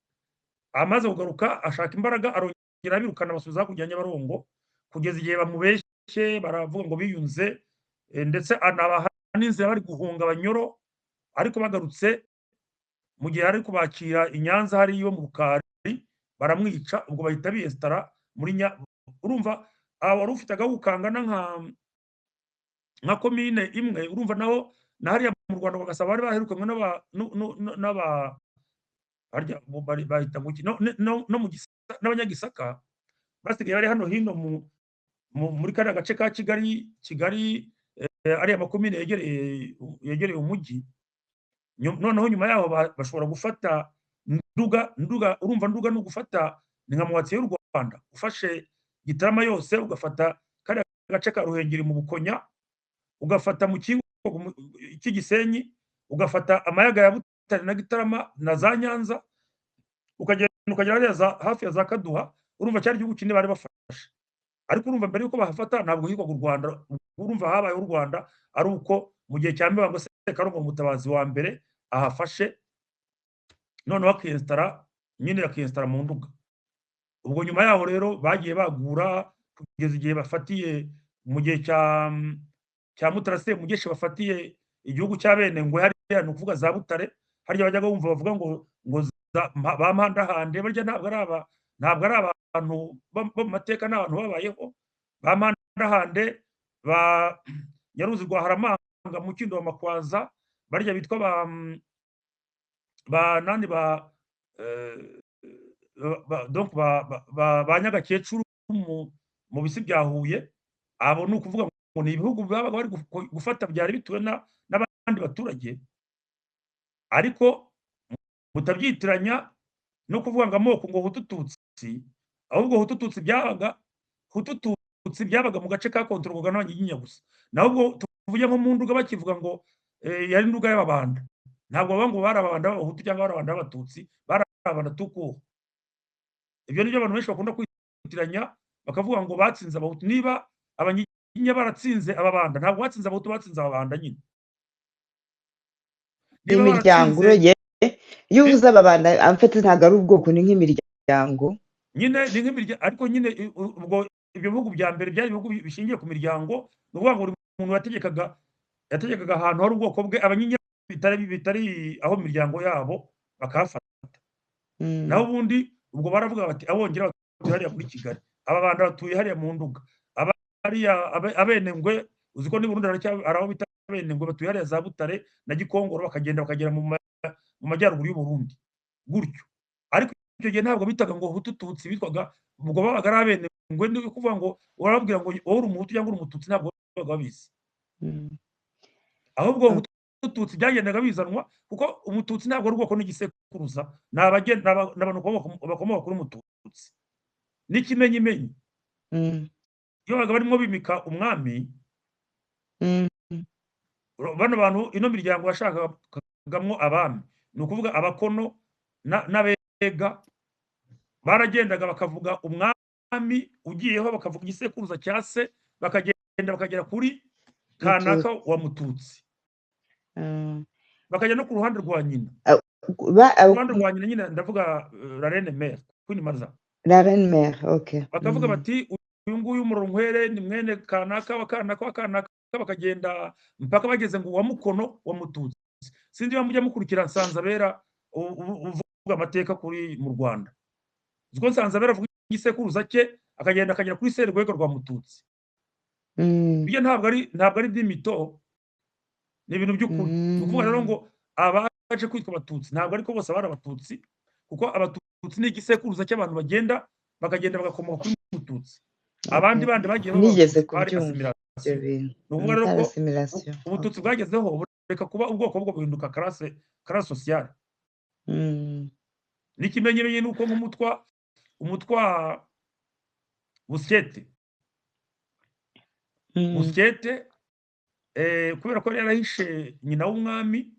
Amaze kugaruka ashaka imbaraga, arongera abirukana basubiza hakurya Nyabarongo, kugeza igihe bamubeshye, baravuga ngo biyunze, ndetse anabaha n'inzira bari guhunga Abanyoro, ariko bagarutse mu gihe ari kubakira i Nyanza hari iwe mu Rukari, baramwica. Ubwo bahita biyesitara muri urumva wari ufite agahugu kangana nka komine imwe. Urumva naho na hariya mu Rwanda rwa Gasabo bari baherukanywe n'Abanyagisaka, basigaye bari hano hino muri kariya gace ka Kigali, ariya makomine yegereye umujyi. Noneho nyuma yaho bashobora gufata Nduga. Urumva Nduga ni ugufata, ni nka Muhatsi y'u Rwanda, ufashe Gitarama yose, ugafata kariya gace ka Ruhengeri mu Bukonya, ugafata mu Kingo cy'Igisenyi, ugafata amayaga ya Butare na Gitarama na za Nyanza, ukagera hariya hafi ya za Kaduha. Urumva cyari igihugu kinini bari bafashe. Ariko urumva mbere yuko bahafata ntabwo hitwaga u Rwanda. Urumva habayeho u Rwanda ari uko mu gihe cya Mibambwe Sekarongoro Umutabazi wa mbere ahafashe, noneho akiyesitara mu Nduga. Ubwo nyuma yaho rero bagiye bagura kugeza igihe bafatiye mu gihe cya Mutara Semugeshi, bafatiye igihugu cya Benengwe hariya, ni ukuvuga za Butare. Harya bajyaga bumva bavuga ngo ba Mpandahande, barya ntabwo ari abantu bo mu mateka, n'abantu babayeho. Ba Mpandahande, ba Nyaruzi rwa Haramanga, Mukindo wa Makwaza, barya bitwa ba Nyagakecuru mu bisi bya Huye. Abo ni ukuvuga ngo ni ibihugu babaga bari gufata, byari bituwe n'abandi baturage. Ariko mutabyitiranya no kuvuga ngo amoko ngo Hutu-Tutsi, ahubwo Hutu-Tutsi byabaga mu gace kakontororwaga n'Abanyiginya gusa. Naho ubwo tuvuye nko mu Nduga bakivuga ngo yari Nduga y'Ababanda, ntabwo bavuga ngo bari Ababanda b'Abahutu cyangwa bari Ababanda b'Abatutsi, bari Ababanda tuku. Ibyo nibyo abantu benshi bakunda kwitiranya, bakavuga ngo batsinze Abahutu. Niba Abanyiginya baratsinze Ababanda, ntabwo batsinze Abahutu, batsinze Ababanda nyine. Imiryango iyo uvuze Ababanda amfite ntabwo ari ubwoko, ni nk'imiryango nyine, ni nk'imiryango. Ariko nyine ubwo ibyo bihugu bya mbere byari ibihugu bishingiye ku miryango. Ni ukuvuga ngo buri muntu yategekaga ahantu hari ubwoko bwe. Abanyiginya bitari aho imiryango yabo bakahafata. Naho ubundi ubwo baravuga bati Abongera batuye hariya muri Kigali, Ababanda batuye hariya mu Nduga, hariya abenengwe uzi ko ni Burundi araho bita abenengwe batuye hariya za Butare na Gikongoro bakagenda bakagera mu majyaruguru y'u Burundi gutyo. Ariko icyo gihe ntabwo bitaga ngo Hutu Tutsi, bitwaga ubwo babaga ari abenengwe. Ni ukuvuga ngo urababwira ngo wowe uri umuhutu cyangwa uri umututsi ntabwo babaga babizi, ahubwo Hutu Tutsi byagendaga bizanwa kuko umututsi ntabwo ari ubwoko n'igisekuruza, ni abantu bakomoka kuri umututsi n'ikimenyimenyi. Iyo babaga barimo bimika umwami, bano bantu ino miryango yashakagamwo abami, ni ukuvuga abakono n'abega, baragendaga bakavuga umwami ugiyeho, bakavuga igisekuruza cya se, bakagenda bakagera kuri kanaka wa mututsi, bakajya no ku ruhande rwa nyina. Uruhande rwa nyina nyine ndavuga la reine mère, Queen Martha, la reine mère. Okay. bakavuga bati uyu nguyu Muronkwere ni mwene kanaka wa kanaka wa kanaka, bakagenda mpaka bageze ngo wa mukono wa mututsi. Sinzi iyo mujya mukurikira Nsanzabera uvuga amateka kuri mu Rwanda, uziko Nsanzabera avuga igisekuruza cye akagenda akagera kuri Serwego rwa mututsi. Ibyo ntabwo ari by'imito, ni ibintu by'ukuri. Ni ukuvuga rero ngo abaje kwitwa abatutsi ntabwo ariko bose bari abatutsi, kuko abatutsi ni igisekuruza cy'abantu bagenda bagakomoka kuri mututsi. Abandi bandi bagiye bari assimilation. Ni ukuvuga rero ko ubututsi bwagezeho bureka kuba ubwoko bwo guhinduka classe sociale. N'ikimenyemenye ni uko umutwa Busyete kubera ko yarahishe nyina w'umwami,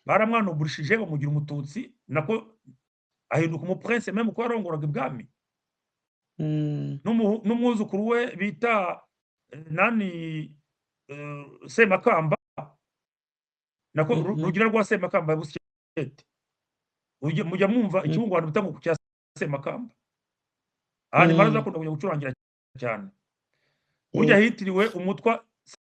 baramwanugurishije bamugira umututsi, nako ahinduka umuprince meme ko yarongoraga ibwami. N'umwuzukuru we bita nani Semakamba, nako rugira rwa Semakamba Busyete, mujya mwumva ikibungwana bita ngo cya Semakamba, hanyuma aza kunda kujya gucurangira cyane. Burya hitiriwe umutwa